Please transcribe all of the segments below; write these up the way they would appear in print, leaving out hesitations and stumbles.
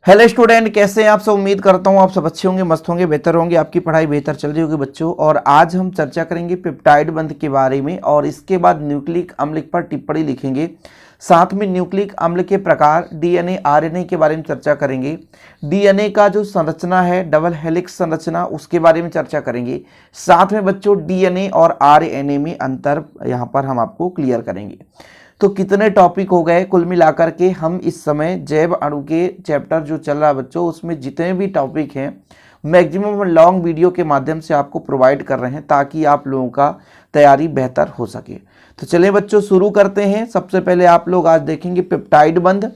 Hello student, कैसे हैं आप सब। उम्मीद करता हूं आप सब अच्छे होंगे, मस्त होंगे, बेहतर होंगे, आपकी पढ़ाई बेहतर चल रही होगी बच्चों। और आज हम चर्चा करेंगे पेप्टाइड बंध के बारे में और इसके बाद न्यूक्लिक अम्ल पर टिप्पणी लिखेंगे। साथ में न्यूक्लिक अम्ल के प्रकार, डीएनए आरएनए के बारे में चर्चा करेंगे। डीएनए का जो संरचना है, डबल हेलिक्स संरचना, उसके बारे में चर्चा करेंगे। साथ में बच्चों डीएनए और आरएनए में अंतर यहाँ पर हम आपको क्लियर करेंगे। तो कितने टॉपिक हो गए कुल मिलाकर के। हम इस समय जैव अणु के चैप्टर जो चल रहा है बच्चों, उसमें जितने भी टॉपिक हैं मैक्सिमम लॉन्ग वीडियो के माध्यम से आपको प्रोवाइड कर रहे हैं ताकि आप लोगों का तैयारी बेहतर हो सके। तो चलिए बच्चों शुरू करते हैं। सबसे पहले आप लोग आज देखेंगे पेप्टाइड बंध।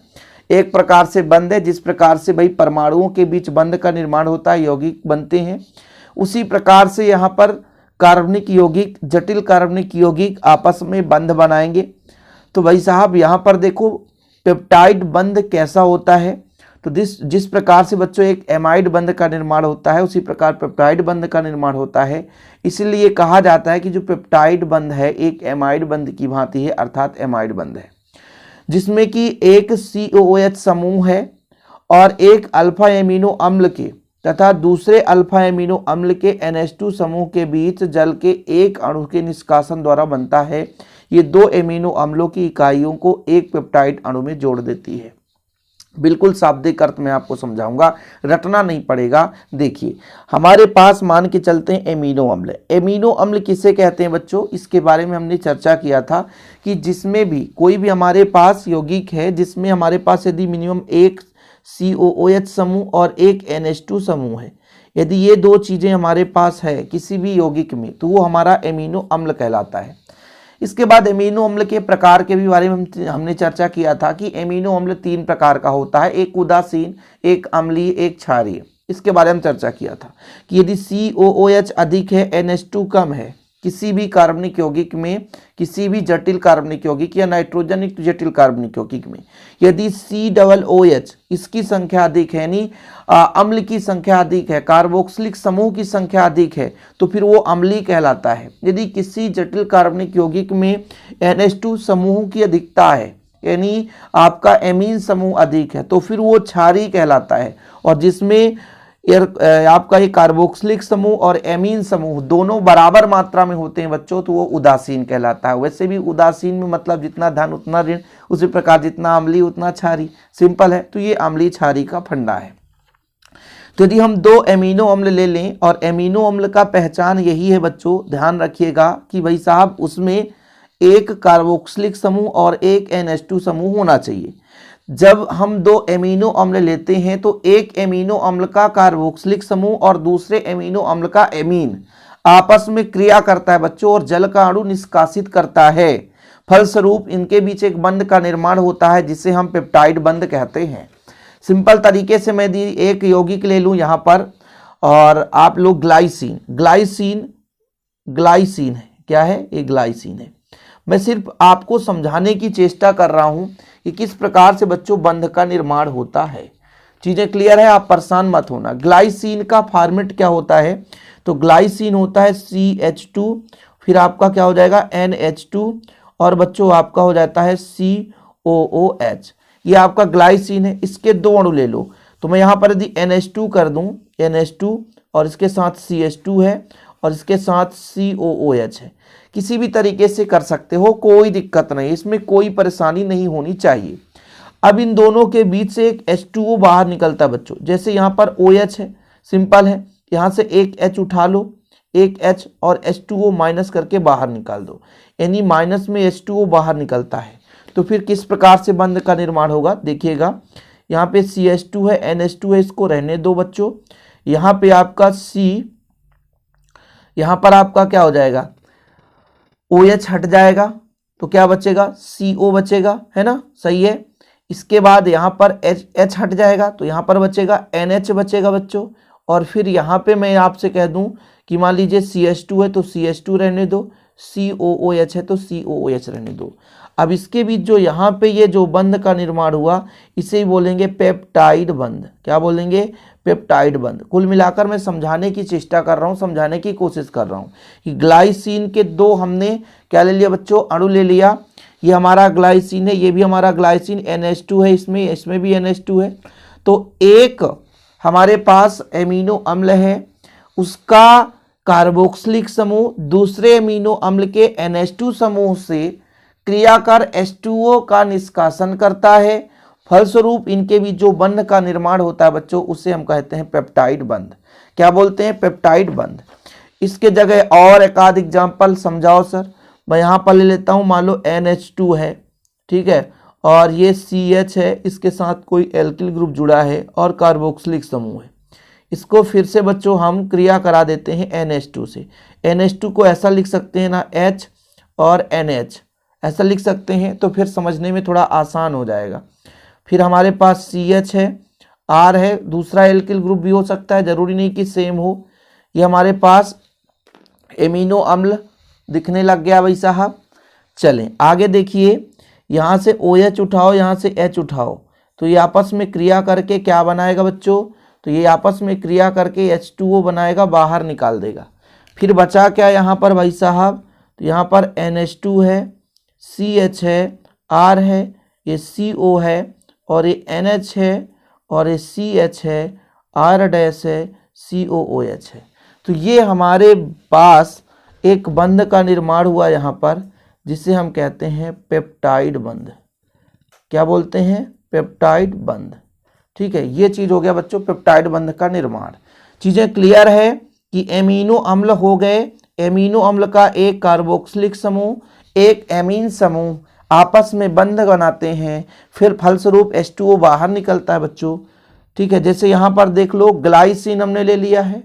एक प्रकार से बंध है जिस प्रकार से भाई परमाणुओं के बीच बंध का निर्माण होता है, यौगिक बनते हैं, उसी प्रकार से यहाँ पर कार्बनिक यौगिक, जटिल कार्बनिक यौगिक आपस में बंध बनाएंगे। तो भाई साहब यहाँ पर देखो पेप्टाइड बंध कैसा होता है। तो जिस प्रकार से बच्चों एक एमाइड बंध का निर्माण होता है, उसी प्रकार पेप्टाइड बंध का निर्माण होता है। इसलिए कहा जाता है कि जो पेप्टाइड बंध है एक एमाइड बंध की भांति है, अर्थात एमाइड बंध है, जिसमें कि एक COOH समूह है और एक अल्फा एमिनो अम्ल के तथा दूसरे अल्फा एमिनो अम्ल के NH2 समूह के बीच जल के एक अणु के निष्कासन द्वारा बनता है। ये दो एमिनो अम्लों की इकाइयों को एक पेप्टाइड अणु में जोड़ देती है। बिल्कुल शाब्दिक अर्थ में आपको समझाऊंगा, रटना नहीं पड़ेगा। देखिए हमारे पास मान के चलते हैं एमिनो अम्ल। एमिनो अम्ल किसे कहते हैं बच्चों, इसके बारे में हमने चर्चा किया था कि जिसमें भी कोई भी हमारे पास यौगिक है जिसमें हमारे पास यदि मिनिमम एक COOH समूह और एक NH2 समूह है, यदि ये दो चीज़ें हमारे पास है किसी भी यौगिक में, तो वो हमारा एमिनो अम्ल कहलाता है। इसके बाद एमिनो अम्ल के प्रकार के भी बारे में हमने चर्चा किया था कि एमिनो अम्ल 3 प्रकार का होता है, एक उदासीन, एक अम्लीय, एक क्षारीय। इसके बारे में चर्चा किया था कि यदि COOH अधिक है, NH2 कम है, किसी भी कार्बनिक यौगिक में, किसी भी जटिल कार्बनिक यौगिक या नाइट्रोजन युक्त जटिल कार्बनिक यौगिक में, यदि COOH इसकी संख्या अधिक है, यानी अम्ल की संख्या अधिक है, कार्बोक्सिलिक समूह की संख्या अधिक है, तो फिर वो अम्लीय कहलाता है। यदि किसी जटिल कार्बनिक यौगिक में NH2 समूह की अधिकता है, यानी आपका एमीन समूह अधिक है, तो फिर वो क्षारीय कहलाता है। और जिसमें आपका ये कार्बोक्सिलिक समूह और एमीन समूह दोनों बराबर मात्रा में होते हैं बच्चों, तो वो उदासीन कहलाता है। वैसे भी उदासीन में मतलब जितना धन उतना ऋण, उसी प्रकार जितना अम्लीय उतना क्षारीय, सिंपल है। तो ये अम्लीय क्षारीय का फंडा है। तो यदि हम दो एमिनो अम्ल ले लें, और एमिनो अम्ल का पहचान यही है बच्चों, ध्यान रखिएगा कि भाई साहब उसमें एक कार्बोक्सिलिक समूह और एक NH2 समूह होना चाहिए। जब हम दो एमिनो अम्ल लेते हैं तो एक एमिनो अम्ल का कार्बोक्सिलिक समूह और दूसरे एमिनो अम्ल का एमीन आपस में क्रिया करता है बच्चों और जल का अणु निष्कासित करता है। फलस्वरूप इनके बीच एक बंध का निर्माण होता है जिसे हम पेप्टाइड बंध कहते हैं। सिंपल तरीके से मैं एक यौगिक ले लूं यहाँ पर, और आप लोग ग्लाइसिन, ग्लाइसिन है, क्या है ये, ग्लाइसिन है। मैं सिर्फ आपको समझाने की चेष्टा कर रहा हूं कि किस प्रकार से बच्चों बंध का निर्माण होता है। चीजें क्लियर है, आप परेशान मत होना। ग्लाइसिन का फॉर्मेट क्या होता है, तो ग्लाइसिन होता है CH2, फिर आपका क्या हो जाएगा NH2, और बच्चों आपका हो जाता है COOH। ये आपका ग्लाइसिन है। इसके दो अणु ले लो, तो मैं यहाँ पर यदि NH2 कर दूं, NH2 और इसके साथ CH2 है और इसके साथ COOH है, किसी भी तरीके से कर सकते हो, कोई दिक्कत नहीं, इसमें कोई परेशानी नहीं होनी चाहिए। अब इन दोनों के बीच से एक H2O बाहर निकलता है बच्चों। जैसे यहाँ पर OH है, सिंपल है, यहाँ से एक H उठा लो, एक H और H2O माइनस करके बाहर निकाल दो, यानी माइनस में H2O बाहर निकलता है। तो फिर किस प्रकार से बंध का निर्माण होगा, देखिएगा यहाँ पे CH2 है, NH2 है, इसको रहने दो बच्चों। यहाँ पे आपका यहाँ पर आपका क्या हो जाएगा, OH हट जाएगा, तो क्या बचेगा, CO बचेगा, है ना, सही है। इसके बाद यहाँ पर H हट जाएगा, तो यहाँ पर बचेगा NH बचेगा बच्चों। और फिर यहाँ पे मैं आपसे कह दूं कि मान लीजिए CH2 है तो CH2 रहने दो, COOH है तो COOH रहने दो। अब इसके बीच जो यहाँ पे ये जो बंध का निर्माण हुआ, इसे ही बोलेंगे पेप्टाइड बंध। क्या बोलेंगे, पेप्टाइड बंध। कुल मिलाकर मैं समझाने की चेष्टा कर रहा हूँ, समझाने की कोशिश कर रहा हूँ कि ग्लाइसिन के दो हमने क्या ले लिया बच्चों, अणु ले लिया। ये हमारा ग्लाइसिन है, ये भी हमारा ग्लाइसिन, NH2 है, इसमें भी NH2 है। तो एक हमारे पास एमिनो अम्ल है, उसका कार्बोक्सिलिक समूह दूसरे एमिनो अम्ल के NH2 समूह से क्रिया कर H2O का निष्कासन करता है। फलस्वरूप इनके बीच जो बंध का निर्माण होता है बच्चों, उसे हम कहते हैं पेप्टाइड बंध। क्या बोलते हैं? पेप्टाइड बंध। इसके जगह और एक आध एग्जाम्पल समझाओ सर। मैं यहाँ पर ले लेता हूँ, मान लो NH2 है, ठीक है, और ये CH है, इसके साथ कोई एल्किल ग्रुप जुड़ा है और कार्बोक्सिलिक समूह है। इसको फिर से बच्चों हम क्रिया करा देते हैं NH2 से। NH2 को ऐसा लिख सकते हैं ना, H और NH ऐसा लिख सकते हैं, तो फिर समझने में थोड़ा आसान हो जाएगा। फिर हमारे पास CH है, R है, दूसरा एल्किल ग्रुप भी हो सकता है, जरूरी नहीं कि सेम हो। ये हमारे पास एमिनो अम्ल दिखने लग गया भाई साहब। चलें आगे देखिए, यहाँ से OH उठाओ, यहाँ से H उठाओ, तो ये आपस में क्रिया करके क्या बनाएगा बच्चों? तो ये आपस में क्रिया करके H2O बनाएगा, बाहर निकाल देगा। फिर बचा क्या यहाँ पर भाई साहब? तो यहाँ पर NH2 है, CH है, R है, ये CO है, और ये NH है, और ये CH है, R डैश है, COOH है। तो ये हमारे पास एक बंध का निर्माण हुआ यहाँ पर, जिसे हम कहते हैं पेप्टाइड बंध। क्या बोलते हैं? पेप्टाइड बंध। ठीक है, ये चीज हो गया बच्चों पेप्टाइड बंध का निर्माण। चीजें क्लियर है कि एमिनो अम्ल हो गए, एमिनो अम्ल का एक कार्बोक्सिलिक समूह, एक एमीन समूह आपस में बंध बनाते हैं, फिर फलस्वरूप H2O बाहर निकलता है बच्चों। ठीक है, जैसे यहाँ पर देख लो, ग्लाइसिन हमने ले लिया है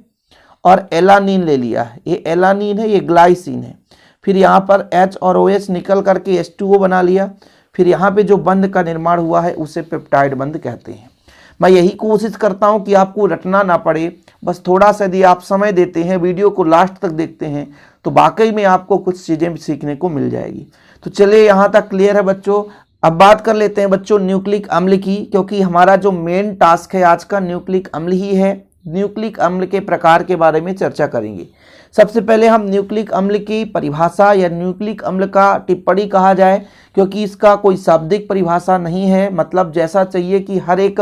और एलानीन ले लिया है। ये एलानीन है, ये ग्लाइसिन है। फिर यहाँ पर H और OH निकल करके H2O बना लिया। फिर यहाँ पे जो बंध का निर्माण हुआ है उसे पेप्टाइड बंध कहते हैं। मैं यही कोशिश करता हूँ कि आपको रटना ना पड़े, बस थोड़ा सा यदि आप समय देते हैं, वीडियो को लास्ट तक देखते हैं, तो वाकई में आपको कुछ चीज़ें सीखने को मिल जाएगी। तो चलिए यहाँ तक क्लियर है बच्चों। अब बात कर लेते हैं बच्चों न्यूक्लिक अम्ल की, क्योंकि हमारा जो मेन टास्क है आज का न्यूक्लिक अम्ल ही है। न्यूक्लिक अम्ल के प्रकार के बारे में चर्चा करेंगे। सबसे पहले हम न्यूक्लिक अम्ल की परिभाषा या न्यूक्लिक अम्ल का टिप्पणी कहा जाए, क्योंकि इसका कोई शाब्दिक परिभाषा नहीं है। मतलब जैसा चाहिए कि हर एक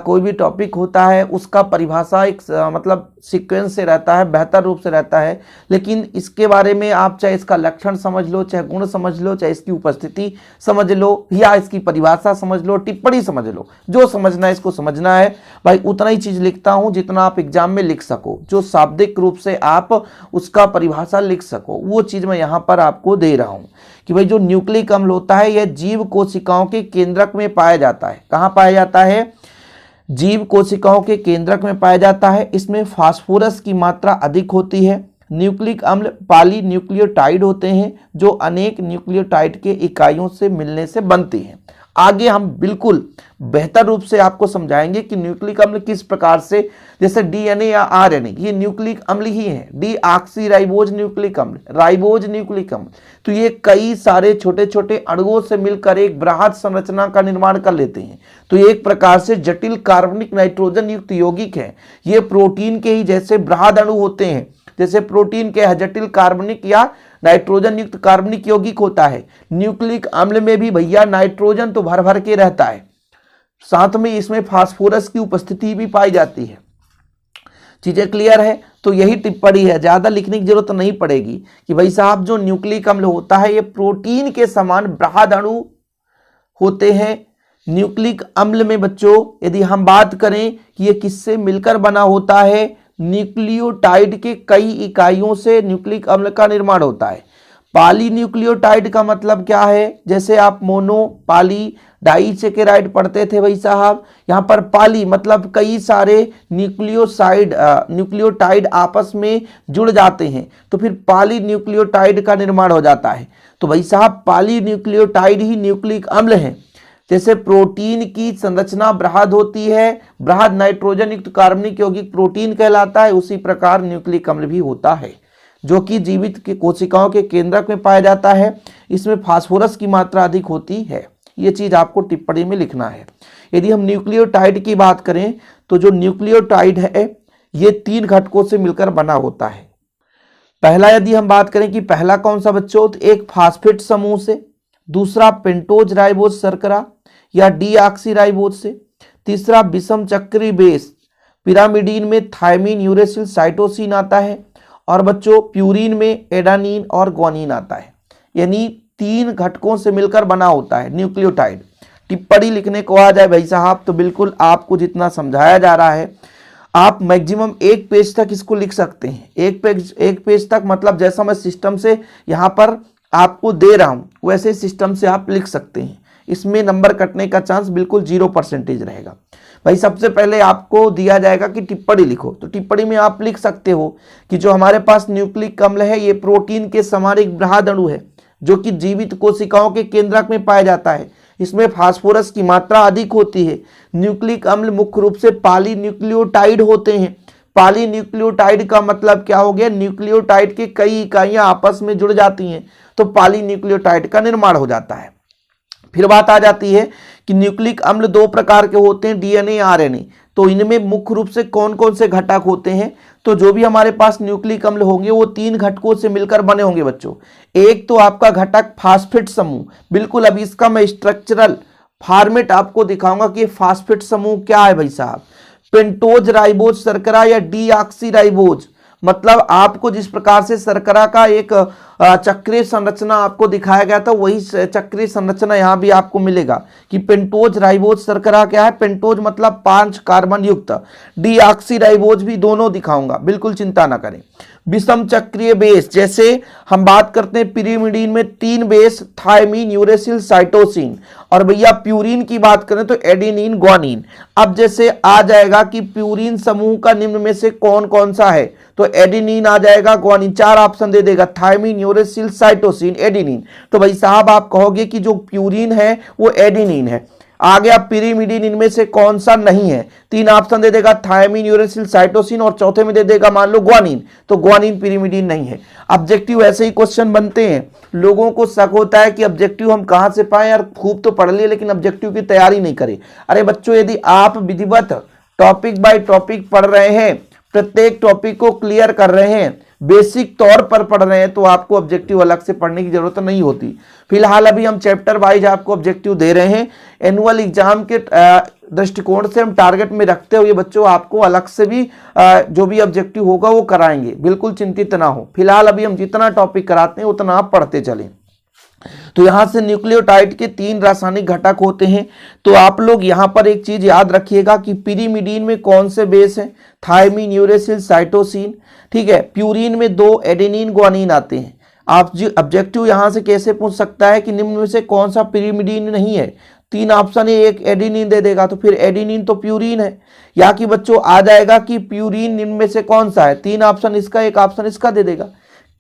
कोई भी टॉपिक होता है उसका परिभाषा एक मतलब सीक्वेंस से रहता है, बेहतर रूप से रहता है। लेकिन इसके बारे में आप चाहे इसका लक्षण समझ लो, चाहे गुण समझ लो, चाहे इसकी उपस्थिति समझ लो, या इसकी परिभाषा समझ लो, टिप्पणी समझ लो, जो समझना है इसको समझना है भाई। उतना ही चीज लिखता हूं जितना आप एग्जाम में लिख सको, जो शाब्दिक रूप से आप उसका परिभाषा लिख सको, वो चीज मैं यहाँ पर आपको दे रहा हूं कि भाई जो न्यूक्लिक अम्ल होता है यह जीव कोशिकाओं के केंद्रक में पाया जाता है। कहाँ पाया जाता है? जीव कोशिकाओं के केंद्रक में पाया जाता है। इसमें फास्फोरस की मात्रा अधिक होती है। न्यूक्लिक अम्ल पॉली न्यूक्लियोटाइड होते हैं, जो अनेक न्यूक्लियोटाइड के इकाइयों से मिलने से बनते हैं। आगे हम बिल्कुल बेहतर रूप से आपको समझाएंगे कि न्यूक्लिक अम्ल किस प्रकार से, जैसे DNA या RNA, ये न्यूक्लिक अम्ल ही है। डीऑक्सीराइबोज न्यूक्लिक अम्ल, राइबोज न्यूक्लिक अम्ल, तो ये कई सारे छोटे छोटे अणुओं से मिलकर एक बृहद संरचना का निर्माण कर लेते हैं। तो ये एक प्रकार से जटिल कार्बनिक नाइट्रोजन युक्त यौगिक है। ये प्रोटीन के ही जैसे बृहद अणु होते हैं, जैसे प्रोटीन के जटिल कार्बनिक या नाइट्रोजन युक्त कार्बनिक यौगिक होता है। न्यूक्लिक अम्ल में भी भैया नाइट्रोजन तो भर भर के रहता है, साथ में इसमें फास्फोरस की उपस्थिति भी पाई जाती है। चीजें क्लियर है? तो यही टिप्पणी है, ज्यादा लिखने की जरूरत नहीं पड़ेगी कि भाई साहब जो न्यूक्लिक अम्ल होता है ये प्रोटीन के समान बृहद अणु होते हैं। न्यूक्लिक अम्ल में बच्चों यदि हम बात करें कि ये किससे मिलकर बना होता है, न्यूक्लियोटाइड के कई इकाइयों से न्यूक्लिक अम्ल का निर्माण होता है। पॉलीन्यूक्लियोटाइड का मतलब क्या है? जैसे आप मोनो, पॉली, डाइसैकेराइड पढ़ते थे भाई साहब, यहाँ पर पॉली मतलब कई सारे न्यूक्लियोटाइड आपस में जुड़ जाते हैं, तो फिर पॉलीन्यूक्लियोटाइड का निर्माण हो जाता है। तो भाई साहब पॉलीन्यूक्लियोटाइड ही न्यूक्लिक अम्ल है। जैसे प्रोटीन की संरचना बृहद होती है, बृहद नाइट्रोजन युक्त कार्बनिक यौगिक प्रोटीन कहलाता है, उसी प्रकार न्यूक्लिक अम्ल भी होता है, जो कि जीवित के कोशिकाओं के केंद्रक में पाया जाता है। इसमें फास्फोरस की मात्रा अधिक होती है। ये चीज आपको टिप्पणी में लिखना है। यदि हम न्यूक्लियोटाइड की बात करें तो जो न्यूक्लियोटाइड है ये 3 घटकों से मिलकर बना होता है। पहला यदि हम बात करें कि पहला कौन सा बच्चों, तो एक फास्फेट समूह से, दूसरा पेंटोज राइबोज शर्करा या डीऑक्सीराइबोज से, तीसरा विषम चक्री बेस पिरामिडीन में थायमीन, यूरेसिल, साइटोसिन आता है, और बच्चों प्यूरिन में एडानिन और ग्वानिन आता है। यानी 3 घटकों से मिलकर बना होता है न्यूक्लियोटाइड। टिप्पणी लिखने को आ जाए भाई साहब तो बिल्कुल आपको जितना समझाया जा रहा है आप मैक्सिमम 1 पेज तक इसको लिख सकते हैं। एक पेज तक मतलब जैसा मैं सिस्टम से यहाँ पर आपको दे रहा हूँ वैसे सिस्टम से आप लिख सकते हैं। इसमें नंबर कटने का चांस बिल्कुल 0% रहेगा। भाई सबसे पहले आपको दिया जाएगा कि टिप्पणी लिखो, तो टिप्पणी में आप लिख सकते हो कि जो हमारे पास न्यूक्लिक अम्ल है ये प्रोटीन के समान एक बृहद अणु है जो कि जीवित कोशिकाओं के केंद्रक में पाया जाता है। इसमें फास्फोरस की मात्रा अधिक होती है। न्यूक्लिक अम्ल मुख्य रूप से पॉलीन्यूक्लियोटाइड होते हैं। पॉलीन्यूक्लियोटाइड का मतलब क्या हो गया, न्यूक्लियोटाइड की कई इकाइयां आपस में जुड़ जाती हैं तो पॉलीन्यूक्लियोटाइड का निर्माण हो जाता है। फिर बात आ जाती है कि न्यूक्लिक अम्ल 2 प्रकार के होते हैं, डीएनए, आरएनए। तो इनमें मुख्य रूप से कौन कौन से घटक होते हैं, तो जो भी हमारे पास न्यूक्लिक अम्ल होंगे वो 3 घटकों से मिलकर बने होंगे बच्चों। एक तो आपका घटक फास्फेट समूह, बिल्कुल अभी इसका मैं स्ट्रक्चरल फॉर्मेट आपको दिखाऊंगा कि फास्फेट समूह क्या है भाई साहब। पेंटोज राइबोज शर्करा या डीऑक्सी राइबोज, मतलब आपको जिस प्रकार से शर्करा का एक चक्रीय संरचना आपको दिखाया गया था वही चक्रीय संरचना यहाँ भी आपको मिलेगा कि पेंटोज राइबोज शर्करा क्या है। पेंटोज मतलब 5 कार्बन युक्त, डीऑक्सी राइबोज भी दोनों दिखाऊंगा, बिल्कुल चिंता ना करें। विषम चक्रीय बेस, जैसे हम बात करते हैं पिरिमिडीन में 3 बेस, थायमीन, यूरेसिल, साइटोसिन, और भैया प्यूरिन की बात करें तो एडेनिन, ग्वानिन। अब जैसे आ जाएगा कि प्यूरिन समूह का निम्न में से कौन कौन सा है, तो एडेनिन आ जाएगा, ग्वानिन, 4 ऑप्शन दे देगा, थायमीन, यूरेसिल, साइटोसिन, एडेनिन। तो भाई साहब आप कहोगे कि जो प्यूरिन है वो एडेनिन है। आ गया पिरिमिडीन, इनमें से कौन सा नहीं है, 3 ऑप्शन दे देगा, थायमीन, यूरेसिल, साइटोसिन, और चौथे में दे देगा मान लो ग्वानिन, तो ग्वानिन पिरिमिडीन नहीं है। ऑब्जेक्टिव ऐसे ही क्वेश्चन बनते हैं। लोगों को शक होता है कि ऑब्जेक्टिव हम कहां से पाए, यार खूब तो पढ़ लिए लेकिन ऑब्जेक्टिव की तैयारी नहीं करे। अरे बच्चों यदि आप विधिवत टॉपिक बाय टॉपिक पढ़ रहे हैं, प्रत्येक टॉपिक को क्लियर कर रहे हैं, बेसिक तौर पर पढ़ रहे हैं, तो आपको ऑब्जेक्टिव अलग से पढ़ने की जरूरत नहीं होती। फिलहाल अभी हम चैप्टर वाइज आपको ऑब्जेक्टिव दे रहे हैं। एनुअल एग्जाम के दृष्टिकोण से हम टारगेट में रखते हुए बच्चों आपको अलग से भी जो भी ऑब्जेक्टिव होगा वो कराएंगे, बिल्कुल चिंतित ना हो। फिलहाल अभी हम जितना टॉपिक कराते हैं उतना आप पढ़ते चलें। तो यहां से न्यूक्लियोटाइड के 3 रासायनिक घटक होते हैं। तो आप लोग यहां पर एक चीज याद रखिएगा कि पिरिमिडीन में कौन से बेस हैं, थायमीन, यूरेसिल, साइटोसिन, ठीक है। प्यूरिन में 2 एडेनिन, ग्वानिन आते हैं। आप जी ऑब्जेक्टिव यहां से कैसे पूछ सकता है कि निम्न में से कौन सा पिरिमिडीन नहीं है, 3 ऑप्शन है, एक एडेनिन दे देगा, तो फिर एडेनिन तो प्यूरिन है। या कि बच्चों आ जाएगा कि प्यूरिन निम्न में से कौन सा है, 3 ऑप्शन इसका, एक ऑप्शन इसका दे देगा।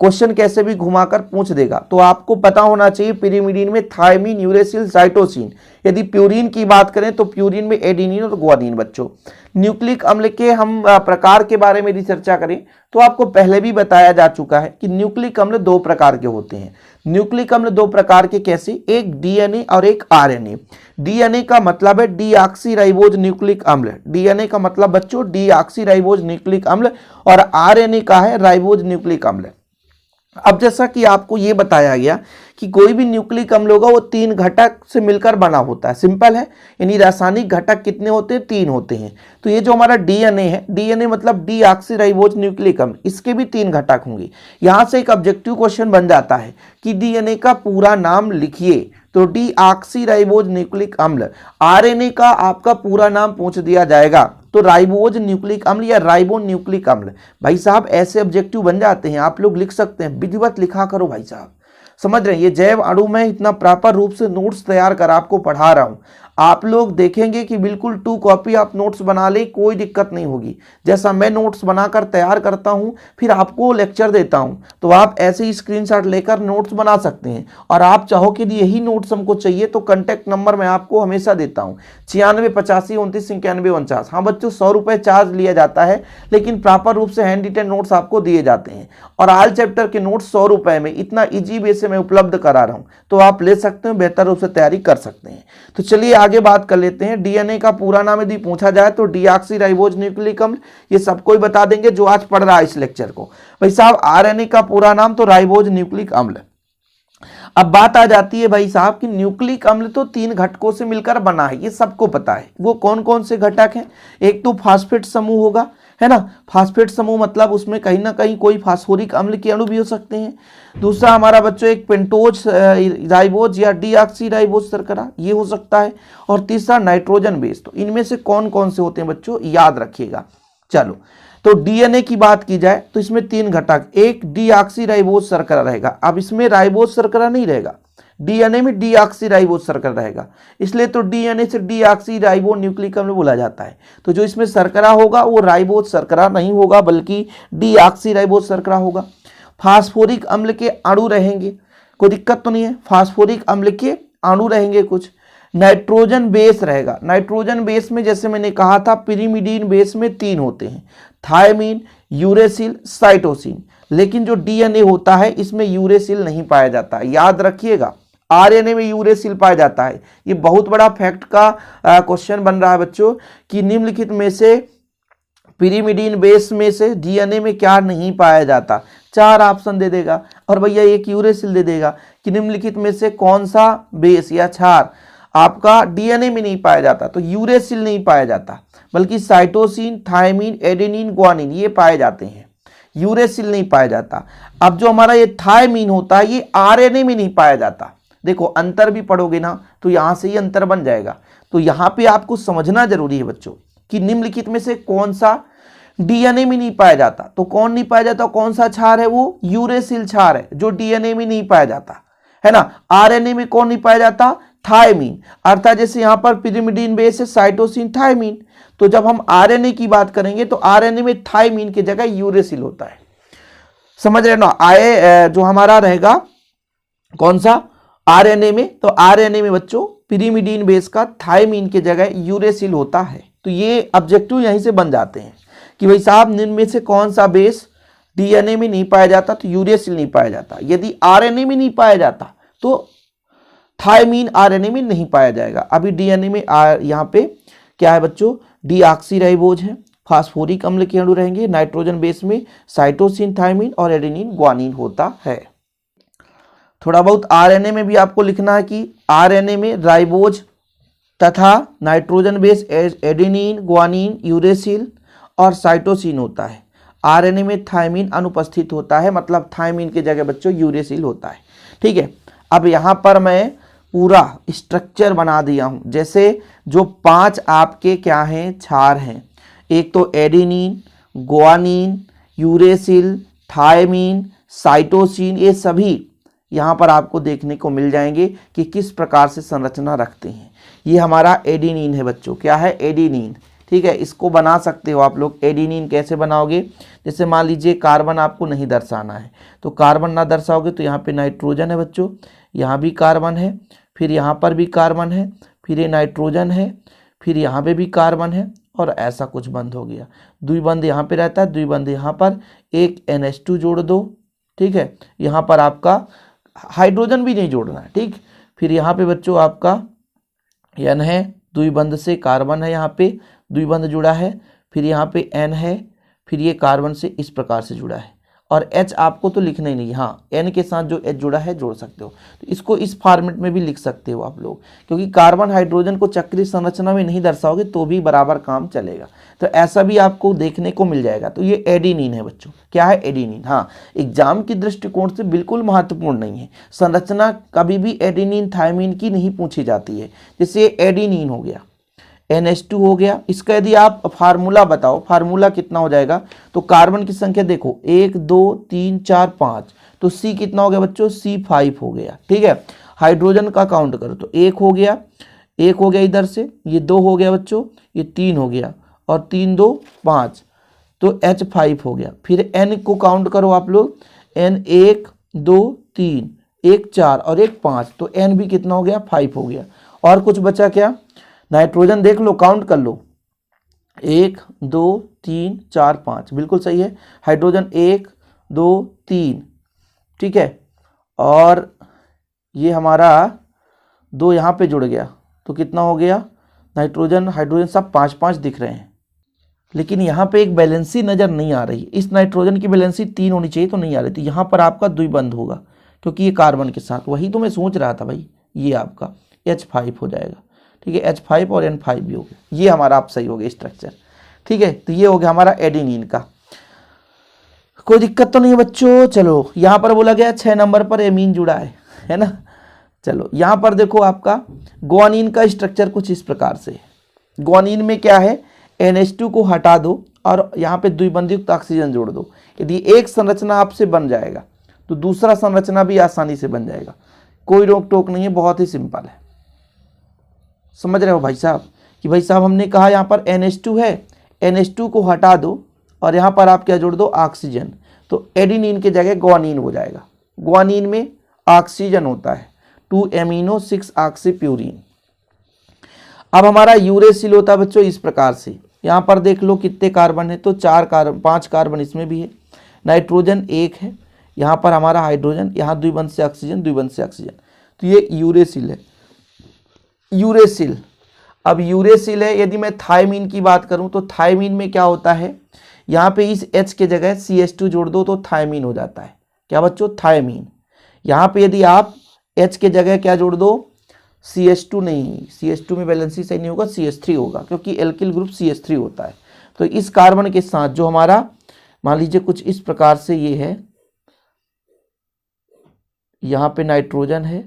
क्वेश्चन कैसे भी घुमाकर पूछ देगा। तो आपको पता होना चाहिए पिरिमिडीन में थायमीन, यूरेसिल, साइटोसिन। यदि प्यूरिन की बात करें तो प्यूरिन में एडेनिन और ग्वानिन। बच्चों न्यूक्लिक अम्ल के हम प्रकार के बारे में यदि चर्चा करें तो आपको पहले भी बताया जा चुका है कि न्यूक्लिक अम्ल 2 प्रकार के होते हैं। न्यूक्लिक अम्ल 2 प्रकार के कैसे, एक डीएनए और एक आरएनए। डीएनए का मतलब है डीऑक्सी राइबोज न्यूक्लिक अम्ल, डीएनए का मतलब बच्चों डीऑक्सी राइबोज न्यूक्लिक अम्ल, और आरएनए का है राइबोज न्यूक्लिक अम्ल। अब जैसा कि आपको यह बताया गया कि कोई भी न्यूक्लिक अम्ल होगा वो 3 घटक से मिलकर बना होता है, सिंपल है। यानी रासायनिक घटक कितने होते हैं, 3 होते हैं। तो ये जो हमारा डीएनए है, डीएनए मतलब डीऑक्सी राइबोज न्यूक्लिक अम्ल, इसके भी 3 घटक होंगे। यहां से एक ऑब्जेक्टिव क्वेश्चन बन जाता है कि डीएनए का पूरा नाम लिखिए, तो डीऑक्सी राइबोज न्यूक्लिक अम्ल। आरएनए का आपका पूरा नाम पूछ दिया जाएगा तो राइबोज न्यूक्लिक अम्ल या राइबो न्यूक्लिक अम्ल। भाई साहब ऐसे ऑब्जेक्टिव बन जाते हैं, आप लोग लिख सकते हैं, विधिवत लिखा करो भाई साहब, समझ रहे हैं। ये जैव अणु में इतना प्रॉपर रूप से नोट्स तैयार कर आपको पढ़ा रहा हूं, आप लोग देखेंगे कि बिल्कुल 2 कॉपी आप नोट्स बना ले, कोई दिक्कत नहीं होगी। जैसा मैं नोट्स बनाकर तैयार करता हूं फिर आपको लेक्चर देता हूं, तो आप ऐसे ही स्क्रीनशॉट लेकर नोट्स बना सकते हैं। और आप चाहो कि यही नोट्स हमको चाहिए तो कॉन्टैक्ट नंबर मैं आपको हमेशा देता हूं, 96 85 29 91 49। हाँ बच्चों 100 रुपये चार्ज लिया जाता है, लेकिन प्रॉपर रूप से हैंड रिटन नोट्स आपको दिए जाते हैं। और ऑल चैप्टर के नोट्स 100 रुपये में इतना ईजी वे से मैं उपलब्ध करा रहा हूं, तो आप ले सकते हैं, बेहतर रूप से तैयारी कर सकते हैं। तो चलिए आगे बात कर लेते हैं। डीएनए का पूरा नाम यदि पूछा जाए तो डीऑक्सी राइबोज न्यूक्लिक अम्ल, ये सबको ही बता देंगे जो आज पढ़ रहा है इस लेक्चर को। भाई साहब आरएनए का पूरा नाम तो राइबोज न्यूक्लिक अम्ल। अब बात आ जाती है भाई साहब कि न्यूक्लिक अम्ल तो 3 घटकों से मिलकर बना है, ये सबको पता है। वो कौन कौन से घटक हैं? एक तो फास्फेट समूह होगा, है ना। फास्फेट समूह मतलब उसमें कहीं ना कहीं कोई फास्फोरिक अम्ल के अणु भी हो सकते हैं। दूसरा हमारा बच्चों एक पेंटोज राइबोज या डीऑक्सी राइबोज शर्करा, ये हो सकता है। और तीसरा नाइट्रोजन बेस। तो इनमें से कौन कौन से होते हैं बच्चों, याद रखिएगा। चलो, तो डीएनए की बात की जाए तो इसमें 3 घटक, एक डीऑक्सी राइबोज शर्करा रहेगा। अब इसमें राइबोज शर्करा नहीं रहेगा, डीएनए में डीऑक्सी राइबोज शर्करा रहेगा, इसलिए तो डीएनए से डीऑक्सी राइबो न्यूक्लिक अम्ल बोला जाता है। तो जो इसमें शर्करा होगा वो राइबोज शर्करा नहीं होगा बल्कि डीऑक्सी राइबोज शर्करा होगा। फास्फोरिक अम्ल के अणु रहेंगे, कोई दिक्कत तो नहीं है, फास्फोरिक अम्ल के अणु रहेंगे कुछ। नाइट्रोजन बेस रहेगा, नाइट्रोजन बेस में जैसे मैंने कहा था पिरिमिडीन बेस में 3 होते हैं, थायमीन, यूरेसिल, साइटोसिन। लेकिन जो डीएनए होता है इसमें यूरेसिल नहीं पाया जाता, याद रखिएगा। आरएनए में यूरेसिल पाया जाता है। ये बहुत बड़ा फैक्ट का क्वेश्चन बन रहा है बच्चों कि निम्नलिखित में से पिरिमिडीन बेस में से डीएनए में क्या नहीं पाया जाता। 4 ऑप्शन दे देगा और भैया एक यूरेसिल दे देगा कि निम्नलिखित में से कौन सा बेस या क्षार आपका डीएनए में नहीं पाया जाता। तो यूरेसिल नहीं पाया जाता बल्कि साइटोसिन, थायमीन, एडेनिन, ग्वानिन ये पाए जाते हैं, यूरेसिल नहीं पाया जाता। अब जो हमारा ये थायमीन होता है ये आरएनए में नहीं पाया जाता। देखो अंतर भी पढ़ोगे ना तो यहां से ही अंतर बन जाएगा। तो यहां पे आपको समझना जरूरी है बच्चों कि निम्नलिखित में से कौन सा डीएनए में नहीं पाया जाता। तो कौन नहीं पाया जाता, कौन सा क्षार है, वो यूरेसिल क्षार है जो डीएनए में नहीं पाया जाता, है ना। आरएनए में कौन नहीं पाया जाता, थायमीन। अर्थात जैसे यहां पर पिरिमिडीन बेस है साइटोसिन, थायमीन, तो जब हम आरएनए की बात करेंगे तो आरएनए में थायमीन की जगह यूरेसिल होता है। समझ रहे ना। जो हमारा रहेगा कौन सा, आरएनए में, तो आरएनए में बच्चों पिरिमिडीन बेस का थायमीन की जगह यूरेसिल होता है। तो ये ऑब्जेक्टिव यहीं से बन जाते हैं कि भाई साहब निम्न में से कौन सा बेस डीएनए में नहीं पाया जाता तो यूरेसिल नहीं पाया जाता। यदि आरएनए में नहीं पाया जाता तो थायमीन आरएनए में नहीं पाया जाएगा। अभी डीएनए में यहाँ पे क्या है बच्चों, डीऑक्सी राइबोज है, फास्फोरिक अम्ल के अणु रहेंगे, नाइट्रोजन बेस में साइटोसिन, थायमीन और एडेनिन, ग्वानिन होता है। थोड़ा बहुत आरएनए में भी आपको लिखना है कि आरएनए में राइबोज तथा nitrogen base adenine, guanine, uracil और साइटोसिन होता है। आरएनए में थायमीन अनुपस्थित होता है, मतलब थायमीन की जगह बच्चों यूरेसिल होता है। ठीक है, अब यहाँ पर मैं पूरा स्ट्रक्चर बना दिया हूँ। जैसे जो 5 आपके क्या हैं, क्षार हैं, एक तो adenine, guanine, uracil, thymine, cytosine, ये सभी यहाँ पर आपको देखने को मिल जाएंगे कि किस प्रकार से संरचना रखते हैं। ये हमारा एडेनिन है बच्चों, क्या है, एडेनिन। ठीक है, इसको बना सकते हो आप लोग। एडेनिन कैसे बनाओगे, जैसे मान लीजिए कार्बन आपको नहीं दर्शाना है तो कार्बन ना दर्शाओगे तो यहाँ पे नाइट्रोजन है बच्चों, यहाँ भी कार्बन है, फिर यहाँ पर भी कार्बन है, फिर ये नाइट्रोजन है, फिर यहाँ पे भी कार्बन है और ऐसा कुछ बंद हो गया। द्विबंध यहाँ पे रहता है, द्विबंध यहाँ पर, एक NH2 जोड़ दो। ठीक है, यहाँ पर आपका हाइड्रोजन भी नहीं जोड़ना है। ठीक, फिर यहाँ पे बच्चों आपका N है, द्विबंध से कार्बन है, यहाँ पे द्विबंध जुड़ा है, फिर यहाँ पे N है, फिर ये कार्बन से इस प्रकार से जुड़ा है और H आपको तो लिखना ही नहीं। हाँ, N के साथ जो H जुड़ा है जोड़ सकते हो, तो इसको इस फॉर्मेट में भी लिख सकते हो आप लोग, क्योंकि कार्बन हाइड्रोजन को चक्रीय संरचना में नहीं दर्शाओगे तो भी बराबर काम चलेगा। तो ऐसा भी आपको देखने को मिल जाएगा। तो ये एडेनिन है बच्चों, क्या है, एडेनिन। हाँ, एग्जाम की दृष्टिकोण से बिल्कुल महत्वपूर्ण नहीं है, संरचना कभी भी एडेनिन थायमीन की नहीं पूछी जाती है। जैसे एडेनिन हो गया, NH2 हो गया, इसका यदि आप फार्मूला बताओ, फार्मूला कितना हो जाएगा, तो कार्बन की संख्या देखो 1 2 3 4 5, तो C कितना हो गया बच्चों, C5 हो गया। ठीक है, हाइड्रोजन का काउंट करो तो 1 हो गया, 1 हो गया इधर से, ये 2 हो गया बच्चों, ये 3 हो गया और 3 2 5, तो H5 हो गया। फिर N को काउंट करो आप लोग, N 1 2 3, 1 4 और 1 5, तो N भी कितना हो गया, 5 हो गया। और कुछ बचा क्या, नाइट्रोजन देख लो, काउंट कर लो, 1 2 3 4 5, बिल्कुल सही है। हाइड्रोजन 1 2 3, ठीक है, और ये हमारा 2 यहाँ पे जुड़ गया तो कितना हो गया, नाइट्रोजन हाइड्रोजन सब 5 5 दिख रहे हैं, लेकिन यहाँ पे एक बैलेंसी नज़र नहीं आ रही। इस नाइट्रोजन की बैलेंसी 3 होनी चाहिए तो नहीं आ रही, तो यहाँ पर आपका द्विबंध होगा, क्योंकि ये कार्बन के साथ, वही तो मैं सोच रहा था भाई, ये आपका H5 हो जाएगा। ठीक है, H5 और N5 भी हो गया, ये हमारा आप सही हो गया स्ट्रक्चर। ठीक है, तो ये हो गया हमारा एडेनिन का। कोई दिक्कत तो नहीं है बच्चों। चलो यहाँ पर बोला गया 6 नंबर पर एमीन जुड़ा है ना। चलो यहाँ पर देखो आपका ग्वानिन का स्ट्रक्चर कुछ इस प्रकार से है। ग्वानिन में क्या है, NH2 को हटा दो और यहाँ पे द्विबंधयुक्त ऑक्सीजन जोड़ दो। यदि एक संरचना आपसे बन जाएगा तो दूसरा संरचना भी आसानी से बन जाएगा, कोई रोक टोक नहीं है, बहुत ही सिंपल है। समझ रहे हो भाई साहब कि भाई साहब हमने कहा यहाँ पर NH2 है, NH2 को हटा दो और यहाँ पर आप क्या जोड़ दो, ऑक्सीजन, तो एडेनिन के जगह ग्वानिन हो जाएगा। ग्वानिन में ऑक्सीजन होता है 2 एमिनो 6 ऑक्सीप्यूरिन। अब हमारा यूरेसिल होता है बच्चों इस प्रकार से, यहाँ पर देख लो कितने कार्बन है, तो 5 कार्बन इसमें भी है, नाइट्रोजन 1 है, यहाँ पर हमारा हाइड्रोजन, यहाँ द्विबंध से ऑक्सीजन, द्विबंध से ऑक्सीजन, तो ये यूरेसिल है। यूरेसिल, अब यूरेसिल है। यदि मैं थायमीन की बात करूं तो थायमीन में क्या होता है, यहाँ पे इस H के जगह CH2 जोड़ दो तो थायमीन हो जाता है। क्या बच्चों, थायमीन। यहाँ पे यदि आप H के जगह क्या जोड़ दो, CH2 नहीं, CH2 में वैलेंसी सही नहीं होगा, CH3 होगा, क्योंकि एल्किल ग्रुप CH3 होता है। तो इस कार्बन के साथ जो हमारा मान लीजिए कुछ इस प्रकार से ये है, यहाँ पे नाइट्रोजन है,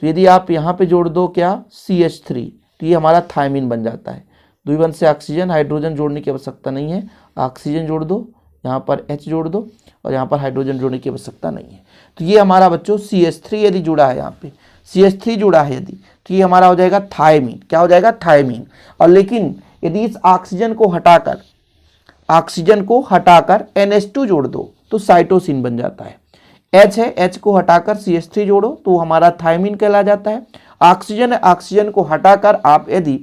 तो यदि आप यहाँ पे जोड़ दो क्या, CH3, तो ये हमारा थायमीन बन जाता है। द्विबंध से ऑक्सीजन, हाइड्रोजन जोड़ने की आवश्यकता नहीं है, ऑक्सीजन जोड़ दो, यहाँ पर H जोड़ दो और यहाँ पर हाइड्रोजन जोड़ने की आवश्यकता नहीं है। तो ये हमारा बच्चों CH3 यदि जुड़ा है, यहाँ पे CH3 जुड़ा है यदि, तो ये हमारा हो जाएगा थायमीन। क्या हो जाएगा, थायमीन। और लेकिन यदि इस ऑक्सीजन को हटाकर NH2 जोड़ दो तो साइटोसिन बन जाता है। H है, H को हटाकर CH3 जोड़ो तो हमारा थायमीन कहला जाता है। ऑक्सीजन को हटाकर आप यदि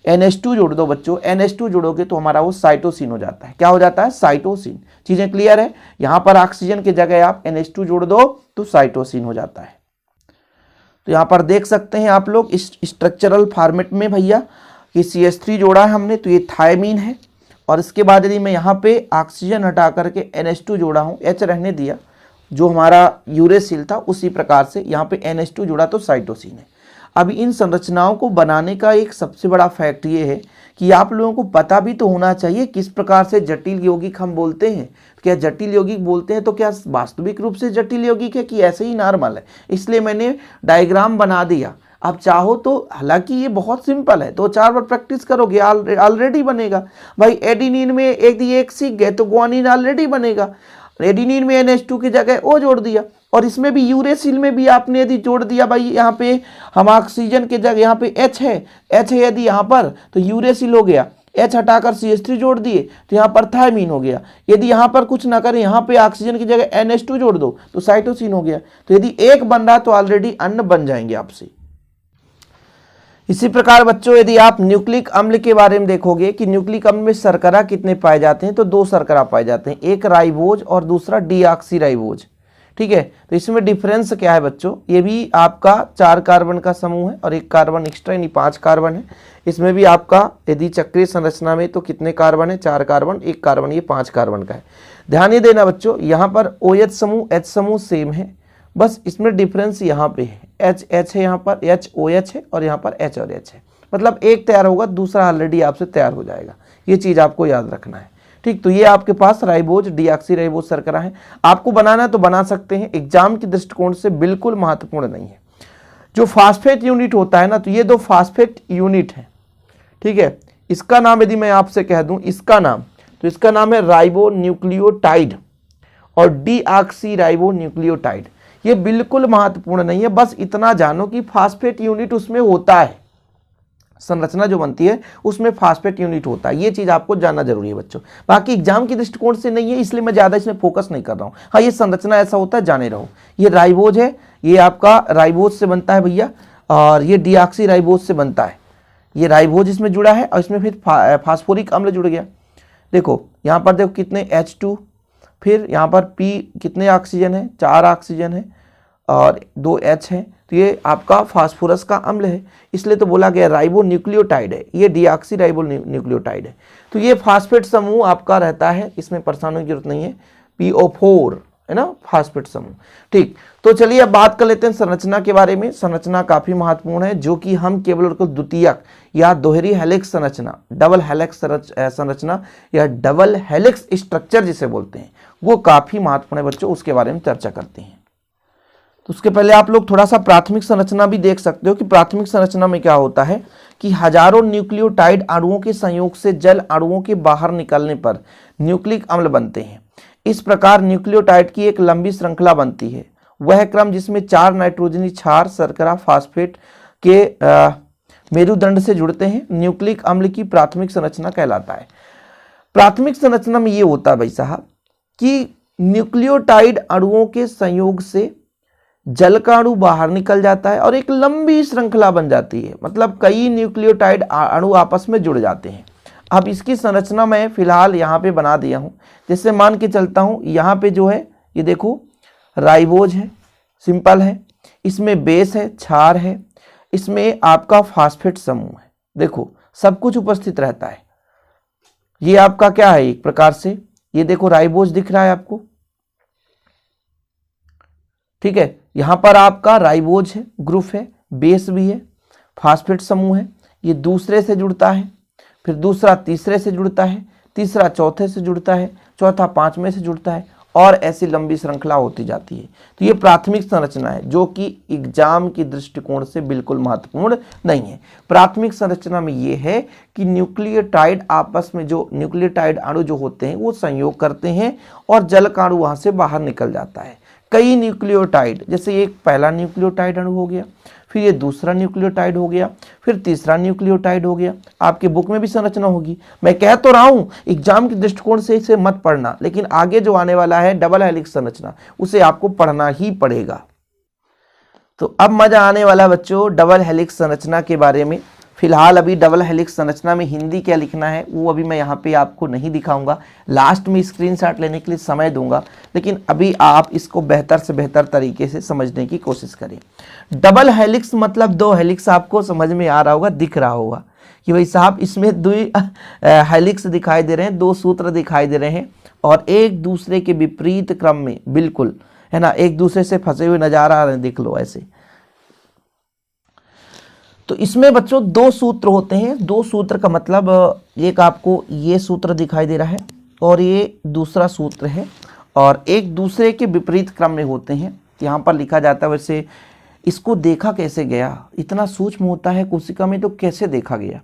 NH2 जोड़ दो बच्चों, NH2 जोड़ोगे तो हमारा वो साइटोसिन हो जाता है। क्या हो जाता है, साइटोसिन। चीजें क्लियर है। यहाँ पर ऑक्सीजन की जगह आप NH2 जोड़ दो तो साइटोसिन हो जाता है। तो यहाँ पर देख सकते हैं आप लोग इस स्ट्रक्चरल फॉर्मेट में भैया कि CH3 जोड़ा है हमने, तो ये थायमीन है। और इसके बाद यदि मैं यहाँ पे ऑक्सीजन हटा करके NH2 जोड़ा हूँ, H रहने दिया, जो हमारा यूरेसिल था उसी प्रकार से यहाँ पे NH2 जुड़ा तो साइटोसिन है। अब इन संरचनाओं को बनाने का एक सबसे बड़ा फैक्ट ये है कि आप लोगों को पता भी तो होना चाहिए किस प्रकार से जटिल यौगिक हम बोलते हैं। क्या जटिल यौगिक बोलते हैं तो क्या वास्तविक रूप से जटिल यौगिक है कि ऐसे ही नॉर्मल है, इसलिए मैंने डायग्राम बना दिया। आप चाहो तो, हालांकि ये बहुत सिंपल है, 2-4 बार प्रैक्टिस करोगे ऑलरेडी बनेगा भाई। एडेनिन में एक सीख गए तो ग्वानिन ऑलरेडी बनेगा। एडेनिन में NH2 की जगह O जोड़ दिया, और इसमें भी यूरेसिल में भी आपने यदि जोड़ दिया भाई, यहाँ पे हम ऑक्सीजन के जगह यहाँ पे H है यदि यहाँ पर, तो यूरेसिल हो गया। H हटाकर CH3 जोड़ दिए तो यहाँ पर थायमीन हो गया। यदि यहाँ पर कुछ ना करें, यहाँ पे ऑक्सीजन की जगह NH2 जोड़ दो तो साइटोसिन हो गया। तो यदि एक बन रहा तो ऑलरेडी अन्य बन जाएंगे आपसे। इसी प्रकार बच्चों यदि आप न्यूक्लिक अम्ल के बारे में देखोगे कि न्यूक्लिक अम्ल में शर्करा कितने पाए जाते हैं, तो 2 शर्करा पाए जाते हैं, एक राइबोज और दूसरा डीऑक्सीराइबोज। ठीक है, तो इसमें डिफरेंस क्या है बच्चों, ये भी आपका 4 कार्बन का समूह है और 1 कार्बन एक्स्ट्रा, यानी 5 कार्बन है। इसमें भी आपका यदि चक्रीय संरचना में तो कितने कार्बन है, 4 कार्बन, 1 कार्बन, ये 5 कार्बन का है। ध्यान ये देना बच्चों, यहाँ पर OH समूह H समूह सेम है, बस इसमें डिफरेंस यहाँ पे है, H है, यहाँ पर HOH है और यहाँ पर H और H है। मतलब एक तैयार होगा, दूसरा ऑलरेडी आपसे तैयार हो जाएगा। ये चीज़ आपको याद रखना है। ठीक, तो ये आपके पास राइबोज, डीऑक्सीराइबोज शर्करा है। आपको बनाना है तो बना सकते हैं, एग्जाम के दृष्टिकोण से बिल्कुल महत्वपूर्ण नहीं है। जो फास्फेट यूनिट होता है ना, तो ये 2 फास्फेट यूनिट है। ठीक है, इसका नाम यदि मैं आपसे कह दूं, इसका नाम, तो इसका नाम है राइबो न्यूक्लियोटाइड और डीऑक्सीराइबो न्यूक्लियोटाइड। ये बिल्कुल महत्वपूर्ण नहीं है, बस इतना जानो कि फास्फेट यूनिट उसमें होता है, संरचना जो बनती है उसमें फास्फेट यूनिट होता है। ये चीज आपको जानना जरूरी है बच्चों। बाकी एग्जाम के दृष्टिकोण से नहीं है, इसलिए मैं ज्यादा इसमें फोकस नहीं कर रहा हूँ। हाँ, ये संरचना ऐसा होता है, जाने रहो। ये राइबोज है, ये आपका राइबोज से बनता है भैया, और ये डीऑक्सीराइबोज से बनता है। ये राइबोज इसमें जुड़ा है और इसमें फिर फास्फोरिक अम्ल जुड़ गया। देखो यहाँ पर देखो कितने H2, फिर यहाँ पर P कितने ऑक्सीजन है, 4 ऑक्सीजन है और 2 H है, तो ये आपका फास्फोरस का अम्ल है, इसलिए तो बोला गया राइबो न्यूक्लियोटाइड है। ये डीऑक्सीराइबो न्यूक्लियोटाइड है। तो ये फास्फेट समूह आपका रहता है, इसमें परेशान होने की जरूरत नहीं है। PO4 है ना, फास्फेट समूह। ठीक, तो चलिए अब बात कर लेते हैं संरचना के बारे में। संरचना काफी महत्वपूर्ण है, जो कि हम केवल और केवल द्वितीयक या दोहरी हेलिक्स संरचना, डबल हेलिक्स संरचना या डबल हेलिक्स स्ट्रक्चर जिसे बोलते हैं, वो काफी महत्वपूर्ण है बच्चों, उसके बारे में चर्चा करते हैं। तो उसके पहले आप लोग थोड़ा सा प्राथमिक संरचना भी देख सकते हो कि प्राथमिक संरचना में क्या होता है कि हजारों न्यूक्लियोटाइड अणुओं के संयोग से जल अणुओं के बाहर निकलने पर न्यूक्लिक अम्ल बनते हैं। इस प्रकार न्यूक्लियोटाइड की एक लंबी श्रृंखला बनती है, वह क्रम जिसमें 4 नाइट्रोजनी क्षार शर्करा फास्फेट के मेरुदंड से जुड़ते हैं, न्यूक्लिक अम्ल की प्राथमिक संरचना कहलाता है। प्राथमिक संरचना में ये होता है भाई साहब कि न्यूक्लियोटाइड अणुओं के संयोग से जल का अणु बाहर निकल जाता है और एक लंबी श्रृंखला बन जाती है, मतलब कई न्यूक्लियोटाइड अणु आपस में जुड़ जाते हैं। अब इसकी संरचना मैं फिलहाल यहाँ पे बना दिया हूँ, जैसे मान के चलता हूँ यहाँ पे जो है ये देखो राइबोज है, सिंपल है, इसमें बेस है, क्षार है, इसमें आपका फास्फेट समूह है, देखो सब कुछ उपस्थित रहता है। ये आपका क्या है, एक प्रकार से ये देखो राइबोज दिख रहा है आपको, ठीक है, यहां पर आपका राइबोज है, ग्रुप है, बेस भी है, फास्फेट समूह है, ये दूसरे से जुड़ता है, फिर दूसरा तीसरे से जुड़ता है, तीसरा चौथे से जुड़ता है, चौथा पांचवें से जुड़ता है, और ऐसी लंबी श्रृंखला होती जाती है। तो ये प्राथमिक संरचना है, जो कि एग्जाम की दृष्टिकोण से बिल्कुल महत्वपूर्ण नहीं है। प्राथमिक संरचना में ये है कि न्यूक्लियोटाइड आपस में, जो न्यूक्लियोटाइड अणु जो होते हैं वो संयोग करते हैं और जल का अणु वहां से बाहर निकल जाता है। कई न्यूक्लियोटाइड, जैसे एक पहला न्यूक्लियोटाइड अणु हो गया, फिर ये दूसरा न्यूक्लियोटाइड हो गया, फिर तीसरा न्यूक्लियोटाइड हो गया। आपके बुक में भी संरचना होगी, मैं कह तो रहा हूं एग्जाम के दृष्टिकोण से इसे मत पढ़ना, लेकिन आगे जो आने वाला है डबल हेलिक्स संरचना, उसे आपको पढ़ना ही पड़ेगा। तो अब मजा आने वाला बच्चों डबल हेलिक्स संरचना के बारे में। फिलहाल अभी डबल हेलिक्स संरचना में हिंदी क्या लिखना है वो अभी मैं यहाँ पे आपको नहीं दिखाऊंगा, लास्ट में स्क्रीनशॉट लेने के लिए समय दूंगा, लेकिन अभी आप इसको बेहतर से बेहतर तरीके से समझने की कोशिश करें। डबल हेलिक्स मतलब 2 हेलिक्स, आपको समझ में आ रहा होगा, दिख रहा होगा कि भाई साहब इसमें 2 हेलिक्स दिखाई दे रहे हैं, 2 सूत्र दिखाई दे रहे हैं और एक दूसरे के विपरीत क्रम में, बिल्कुल है ना, एक दूसरे से फंसे हुए नजर आ रहे हैं, देख लो ऐसे। तो इसमें बच्चों 2 सूत्र होते हैं। 2 सूत्र का मतलब एक आपको ये सूत्र दिखाई दे रहा है और ये दूसरा सूत्र है, और एक दूसरे के विपरीत क्रम में होते हैं, यहाँ पर लिखा जाता है। वैसे इसको देखा कैसे गया, इतना सूक्ष्म होता है कोशिका में, तो कैसे देखा गया,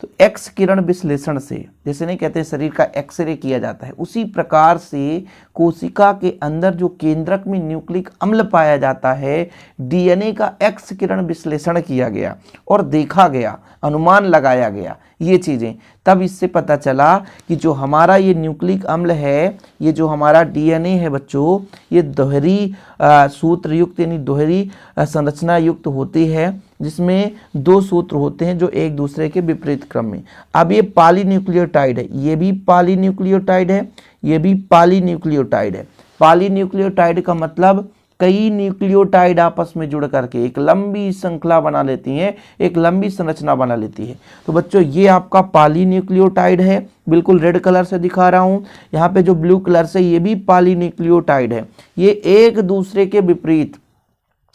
तो एक्स किरण विश्लेषण से, जैसे नहीं कहते शरीर का एक्सरे किया जाता है, उसी प्रकार से कोशिका के अंदर जो केंद्रक में न्यूक्लिक अम्ल पाया जाता है, डीएनए का एक्स किरण विश्लेषण किया गया और देखा गया, अनुमान लगाया गया ये चीज़ें, तब इससे पता चला कि जो हमारा ये न्यूक्लिक अम्ल है, ये जो हमारा डीएनए है बच्चों, ये दोहरी सूत्र युक्त यानी दोहरी संरचना युक्त होती है, जिसमें 2 सूत्र होते हैं जो एक दूसरे के विपरीत क्रम में। अब ये पॉलीन्यूक्लियोटाइड है, ये भी पॉलीन्यूक्लियोटाइड है, ये भी पॉलीन्यूक्लियोटाइड है। पॉलीन्यूक्लियोटाइड का मतलब कई न्यूक्लियोटाइड आपस में जुड़ करके एक लंबी श्रृंखला बना लेती हैं, एक लंबी संरचना बना लेती है। तो बच्चों ये आपका पॉलीन्यूक्लियोटाइड है, बिल्कुल रेड कलर से दिखा रहा हूं, यहाँ पे जो ब्लू कलर से, ये भी पॉलीन्यूक्लियोटाइड है। ये एक दूसरे के विपरीत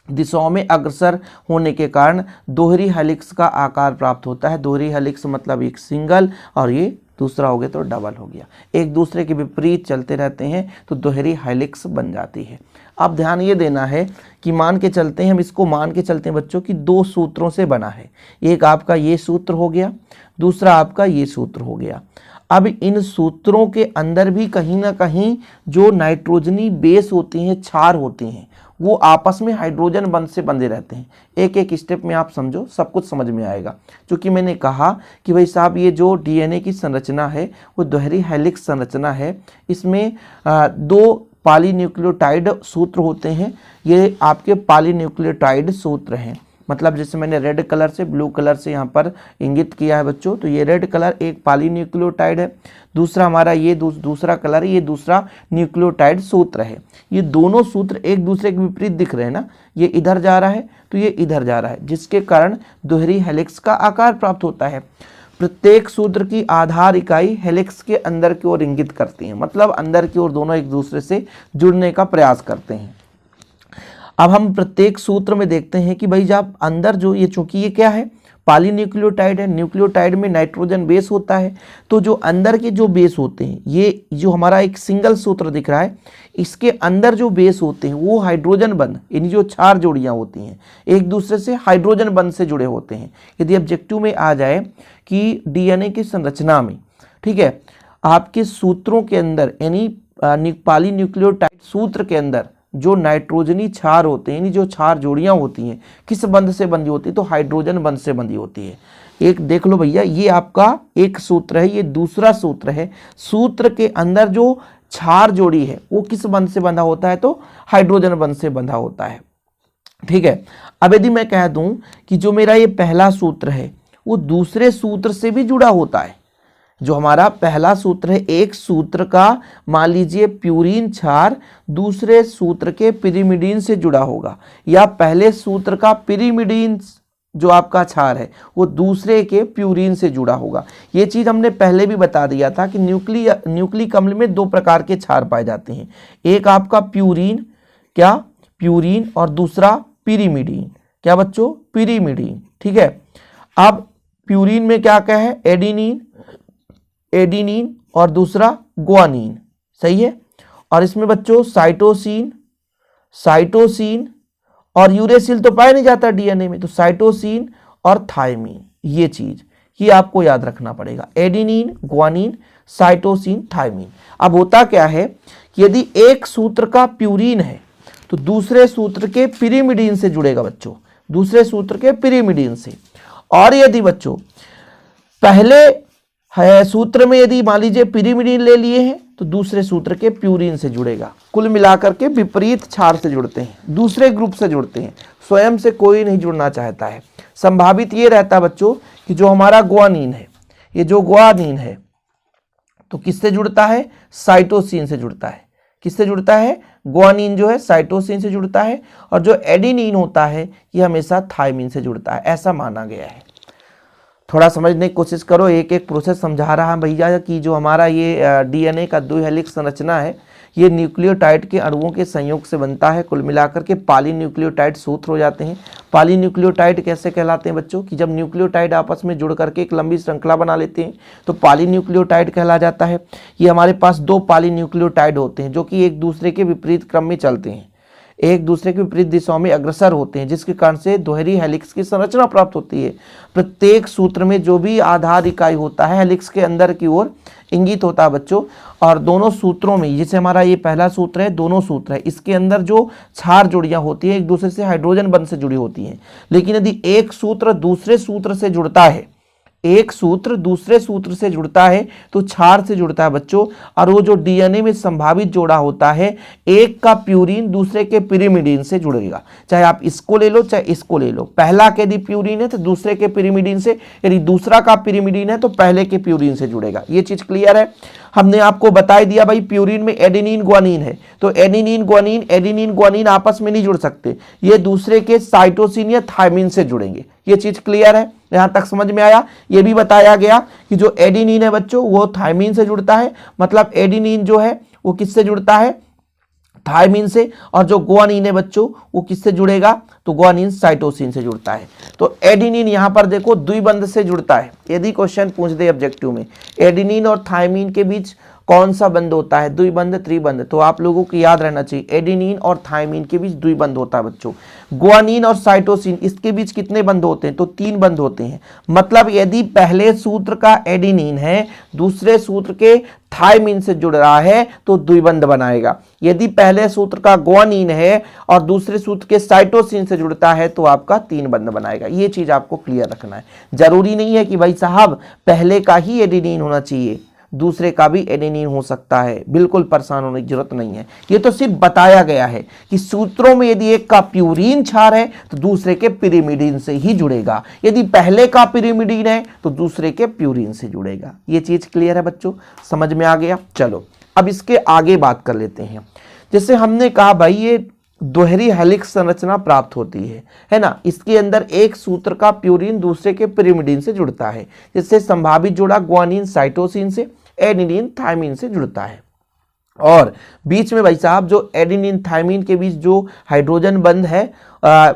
दिशाओं में अग्रसर होने के कारण दोहरी हेलिक्स का आकार प्राप्त होता है। दोहरी हेलिक्स मतलब एक सिंगल, और ये दूसरा हो गया तो डबल हो गया, एक दूसरे के विपरीत चलते रहते हैं तो दोहरी हेलिक्स बन जाती है। अब ध्यान ये देना है कि मान के चलते हैं, हम इसको मान के चलते हैं बच्चों कि 2 सूत्रों से बना है, एक आपका ये सूत्र हो गया, दूसरा आपका ये सूत्र हो गया। अब इन सूत्रों के अंदर भी कहीं ना कहीं जो नाइट्रोजनी बेस होती हैं, क्षार होती हैं, वो आपस में हाइड्रोजन बंध से बंधे रहते हैं। एक एक स्टेप में आप समझो, सब कुछ समझ में आएगा। क्योंकि मैंने कहा कि भाई साहब ये जो डीएनए की संरचना है वो दोहरी हेलिक्स संरचना है, इसमें 2 पॉलीन्यूक्लियोटाइड सूत्र होते हैं, ये आपके पॉलीन्यूक्लियोटाइड सूत्र हैं। मतलब जैसे मैंने रेड कलर से ब्लू कलर से यहाँ पर इंगित किया है बच्चों, तो ये रेड कलर एक पॉलीन्यूक्लियोटाइड है, दूसरा हमारा ये दूसरा कलर है, ये दूसरा न्यूक्लियोटाइड सूत्र है। ये दोनों सूत्र एक दूसरे के विपरीत दिख रहे हैं ना, ये इधर जा रहा है तो ये इधर जा रहा है, जिसके कारण दोहरी हेलिक्स का आकार प्राप्त होता है। प्रत्येक सूत्र की आधार इकाई हेलिक्स के अंदर की ओर इंगित करती है, मतलब अंदर की ओर दोनों एक दूसरे से जुड़ने का प्रयास करते हैं। अब हम प्रत्येक सूत्र में देखते हैं कि भाई जब अंदर जो ये, चूंकि ये क्या है, पॉलीन्यूक्लियोटाइड है, न्यूक्लियोटाइड में नाइट्रोजन बेस होता है, तो जो अंदर के जो बेस होते हैं, ये जो हमारा एक सिंगल सूत्र दिख रहा है, इसके अंदर जो बेस होते हैं वो हाइड्रोजन बंध, यानी जो क्षार जोड़ियां होती हैं एक दूसरे से हाइड्रोजन बंध से जुड़े होते हैं। यदि ऑब्जेक्टिव में आ जाए कि डीएनए की संरचना में, ठीक है, आपके सूत्रों के अंदर यानी पॉलीन्यूक्लियोटाइड सूत्र के अंदर जो नाइट्रोजनी क्षार होते हैं, यानी जो क्षार जोड़ियां होती हैं, किस बंध से बंधी होती है, तो हाइड्रोजन बंध से बंधी होती है। एक देख लो भैया, ये आपका एक सूत्र है, ये दूसरा सूत्र है। सूत्र के अंदर जो क्षार जोड़ी है वो किस बंध से बंधा होता है, तो हाइड्रोजन बंध से बंधा होता है। ठीक है, अब यदि मैं कह दूं कि जो मेरा ये पहला सूत्र है वो दूसरे सूत्र से भी जुड़ा होता है, जो हमारा पहला सूत्र है, एक सूत्र का मान लीजिए प्यूरीन क्षार दूसरे सूत्र के पिरिमिडीन से जुड़ा होगा, या पहले सूत्र का पिरिमिडीन जो आपका क्षार है वो दूसरे के प्यूरीन से जुड़ा होगा। ये चीज हमने पहले भी बता दिया था कि न्यूक्लिक अम्ल में दो प्रकार के क्षार पाए जाते हैं, एक आपका प्यूरीन, क्या प्यूरीन, और दूसरा पिरिमिडीन, क्या बच्चों, पिरिमिडीन। ठीक है, अब प्यूरीन में क्या क्या है, एडिनिन और दूसरा ग्वानिन, सही है। और इसमें बच्चों साइटोसिन और यूरेसिल तो पाया नहीं जाता डीएनए में, तो साइटोसिन और थायमीन, ये चीज ये आपको याद रखना पड़ेगा, एडिनिन, ग्वानिन, साइटोसिन, थायमीन। अब होता क्या है कि यदि एक सूत्र का प्यूरीन है तो दूसरे सूत्र के पिरिमिडीन से जुड़ेगा बच्चों, दूसरे सूत्र के पिरिमिडीन से। और यदि बच्चों पहले है सूत्र में यदि मान लीजिए पिरिमिडीन ले लिए हैं तो दूसरे सूत्र के प्यूरीन से जुड़ेगा। कुल मिलाकर के विपरीत क्षार से जुड़ते हैं, दूसरे ग्रुप से जुड़ते हैं, स्वयं से कोई नहीं जुड़ना चाहता है। संभावित ये रहता है बच्चों कि जो हमारा ग्वानिन है, ये जो ग्वानिन है तो किससे जुड़ता है, साइटोसिन से जुड़ता है। किससे जुड़ता है, ग्वानिन जो है साइटोसिन से जुड़ता है, और जो एडिनिन होता है ये हमेशा थायमीन से जुड़ता है, ऐसा माना गया है। थोड़ा समझने की कोशिश करो, एक एक प्रोसेस समझा रहा है भैया कि जो हमारा ये डीएनए का द्वि हेलिक्स संरचना है ये न्यूक्लियोटाइड के अणुओं के संयोग से बनता है। कुल मिलाकर के पॉलीन्यूक्लियोटाइड सूत्र हो जाते हैं। पॉलीन्यूक्लियोटाइड कैसे कहलाते हैं बच्चों, कि जब न्यूक्लियोटाइड आपस में जुड़ करके एक लंबी श्रृंखला बना लेते हैं तो पॉलीन्यूक्लियोटाइड कहला जाता है। ये हमारे पास दो पॉलीन्यूक्लियोटाइड होते हैं जो कि एक दूसरे के विपरीत क्रम में चलते हैं, एक दूसरे के विपरीत दिशाओं में अग्रसर होते हैं, जिसके कारण से दोहरी हेलिक्स की संरचना प्राप्त होती है। प्रत्येक सूत्र में जो भी आधार इकाई होता है हेलिक्स के अंदर की ओर इंगित होता है बच्चों। और दोनों सूत्रों में, जैसे हमारा ये पहला सूत्र है, दोनों सूत्र है, इसके अंदर जो क्षार जोड़ियां होती हैं एक दूसरे से हाइड्रोजन बंध से जुड़ी होती हैं। लेकिन यदि एक सूत्र दूसरे सूत्र से जुड़ता है, एक सूत्र दूसरे सूत्र से जुड़ता है तो क्षार से जुड़ता है बच्चों। और वो जो डीएनए में संभावित जोड़ा होता है, एक का प्यूरीन दूसरे के पिरिमिडीन से जुड़ेगा। चाहे आप इसको ले लो चाहे इसको ले लो, पहला के यदि प्यूरीन है तो दूसरे के पिरिमिडीन से, यदि दूसरा का पिरिमिडीन है तो पहले के प्यूरीन से जुड़ेगा। ये चीज क्लियर है। हमने आपको बता दिया भाई प्यूरीन में एडेनिन ग्वानिन है, तो एडेनिन ग्वानिन आपस में नहीं जुड़ सकते, ये दूसरे के साइटोसिन या थायमीन से जुड़ेंगे। ये चीज क्लियर है, यहां तक समझ में आया। ये भी बताया गया कि जो एडेनिन है बच्चों वो थायमीन से जुड़ता है, मतलब एडेनिन जो है वो किससे जुड़ता है, थायमीन से। और जो ग्वानिन है बच्चों वो किससे जुड़ेगा, तो ग्वानिन साइटोसिन से जुड़ता है। तो एडेनिन यहां पर देखो द्विबंध से जुड़ता है। यदि क्वेश्चन पूछ दे ऑब्जेक्टिव में एडेनिन और थायमीन के बीच कौन सा बंध होता है, द्विबंध त्रिबंध, तो आप लोगों को याद रहना चाहिए एडेनिन और थायमीन के बीच द्विबंध होता है बच्चों। ग्वानिन और साइटोसिन इसके बीच कितने बंध होते हैं, तो 3 बंध होते हैं। मतलब यदि पहले सूत्र का एडेनिन है दूसरे सूत्र के थायमीन से जुड़ रहा है तो द्विबंध बनाएगा। यदि पहले सूत्र का ग्वानिन है और दूसरे सूत्र के साइटोसिन से जुड़ता है तो आपका 3 बंध बनाएगा। ये चीज आपको क्लियर रखना है। जरूरी नहीं है कि भाई साहब पहले का ही एडेनिन होना चाहिए, दूसरे का भी एडेनिन हो सकता है, बिल्कुल परेशान होने की जरूरत नहीं है। ये तो सिर्फ बताया गया है कि सूत्रों में यदि एक का प्यूरीन क्षार है तो दूसरे के पिरिमिडीन से ही जुड़ेगा, यदि पहले का पिरिमिडीन है तो दूसरे के प्यूरीन से जुड़ेगा। ये चीज क्लियर है बच्चों, समझ में आ गया। चलो अब इसके आगे बात कर लेते हैं। जैसे हमने कहा भाई ये दोहरी हेलिक्स संरचना प्राप्त होती है ना। इसके अंदर एक सूत्र का प्यूरिन दूसरे के पिरिमिडीन से जुड़ता है, जिससे संभावित जोड़ा गुआनिन साइटोसिन से, एडेनिन थायमिन से जुड़ता है। और बीच में भाई साहब जो एडेनिन थायमिन के बीच जो हाइड्रोजन बंध है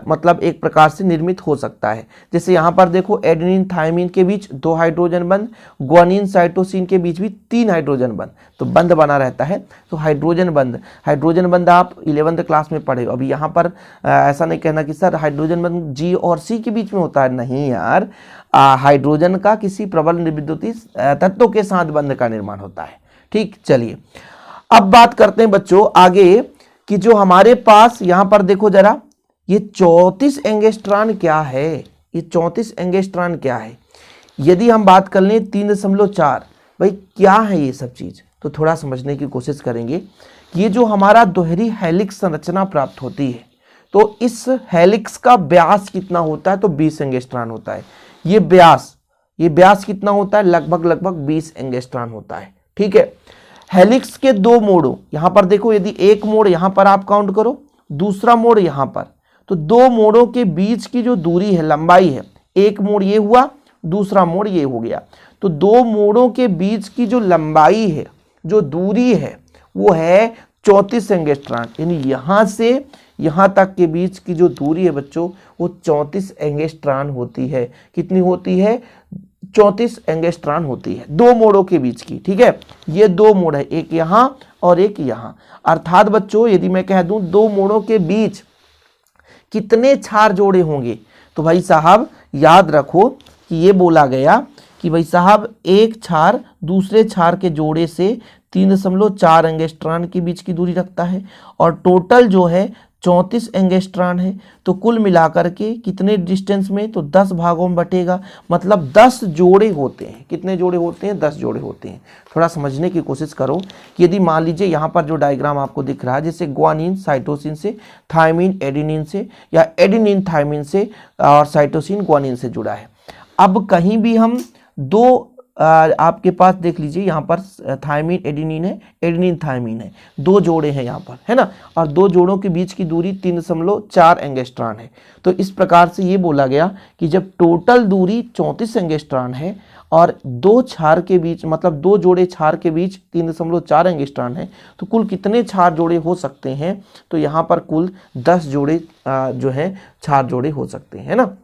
मतलब एक प्रकार से निर्मित हो सकता है। जैसे यहाँ पर देखो एडेनिन थायमिन के बीच 2 हाइड्रोजन बंध, गुआनिन साइटोसिन के बीच भी 3 हाइड्रोजन बंध, तो बंध बना रहता है। तो हाइड्रोजन बंध आप 11th क्लास में पढ़े। अभी यहाँ पर ऐसा नहीं कहना कि सर हाइड्रोजन बंध जी और सी के बीच में होता है, नहीं यार, हाइड्रोजन का किसी प्रबल निर्विद्युतीय तत्व के साथ बंध का निर्माण होता है। ठीक, चलिए अब बात करते हैं बच्चों आगे कि जो हमारे पास यहां पर देखो जरा, ये 34 एंगस्ट्रॉन क्या है, ये 34 एंगस्ट्रॉन क्या है। यदि हम बात कर लें 3.4, भाई क्या है ये सब चीज, तो थोड़ा समझने की कोशिश करेंगे। ये जो हमारा दोहरी हेलिक्स संरचना प्राप्त होती है, तो इस हेलिक्स का व्यास कितना होता है, तो 20 एंगस्ट्रॉन होता है। ये व्यास कितना होता है, लगभग 20 एंगस्ट्रॉन होता है। ठीक है, हेलिक्स के 2 मोड़ों, यहां पर देखो, यदि एक मोड़ यहां पर आप काउंट करो, दूसरा मोड़ यहां पर, तो 2 मोड़ों के बीच की जो दूरी है, लंबाई है, एक मोड़ ये हुआ, दूसरा मोड़ ये हो गया, तो 2 मोड़ों के बीच की जो लंबाई है, जो दूरी है, वो है 34 एंगस्ट्रॉन। यानी यहां से यहां तक के बीच की जो दूरी है बच्चों, वो 34 एंगस्ट्रॉन होती है। कितनी होती है, 34 एंगस्ट्रॉन होती है 2 मोड़ों के बीच की। ठीक है, ये 2 मोड़ है, एक यहां और एक यहां। अर्थात बच्चों यदि मैं कह दूं 2 मोड़ों के बीच कितने क्षार जोड़े होंगे, तो भाई साहब याद रखो कि ये बोला गया कि भाई साहब एक क्षार दूसरे क्षार के जोड़े से 3.4 एंगस्ट्रॉन के बीच की दूरी रखता है, और टोटल जो है 34 एंगस्ट्रॉन है। तो कुल मिलाकर के कितने डिस्टेंस में, तो 10 भागों में बटेगा, मतलब 10 जोड़े होते हैं। कितने जोड़े होते हैं, 10 जोड़े होते हैं। थोड़ा समझने की कोशिश करो कि यदि मान लीजिए यहाँ पर जो डायग्राम आपको दिख रहा है, जैसे गुआनिन साइटोसिन से, थायमिन एडेनिन से, या एडेनिन थायमिन से, और साइटोसिन गुआनिन से जुड़ा है। अब कहीं भी हम 2 आपके पास देख लीजिए, यहाँ पर थायमिन एडेनिन है, एडेनिन थायमिन है, 2 जोड़े हैं यहाँ पर, है ना, और 2 जोड़ों के बीच की दूरी 3.4 एंगस्ट्रॉन है। तो इस प्रकार से ये बोला गया कि जब टोटल दूरी 34 एंगस्ट्रॉन है और 2 क्षार के बीच, मतलब 2 जोड़े क्षार के बीच 3.4 एंगस्ट्रॉन है, तो कुल कितने क्षार जोड़े हो सकते हैं, तो यहाँ पर कुल 10 जोड़े जो है क्षार जोड़े हो सकते हैं, है ना।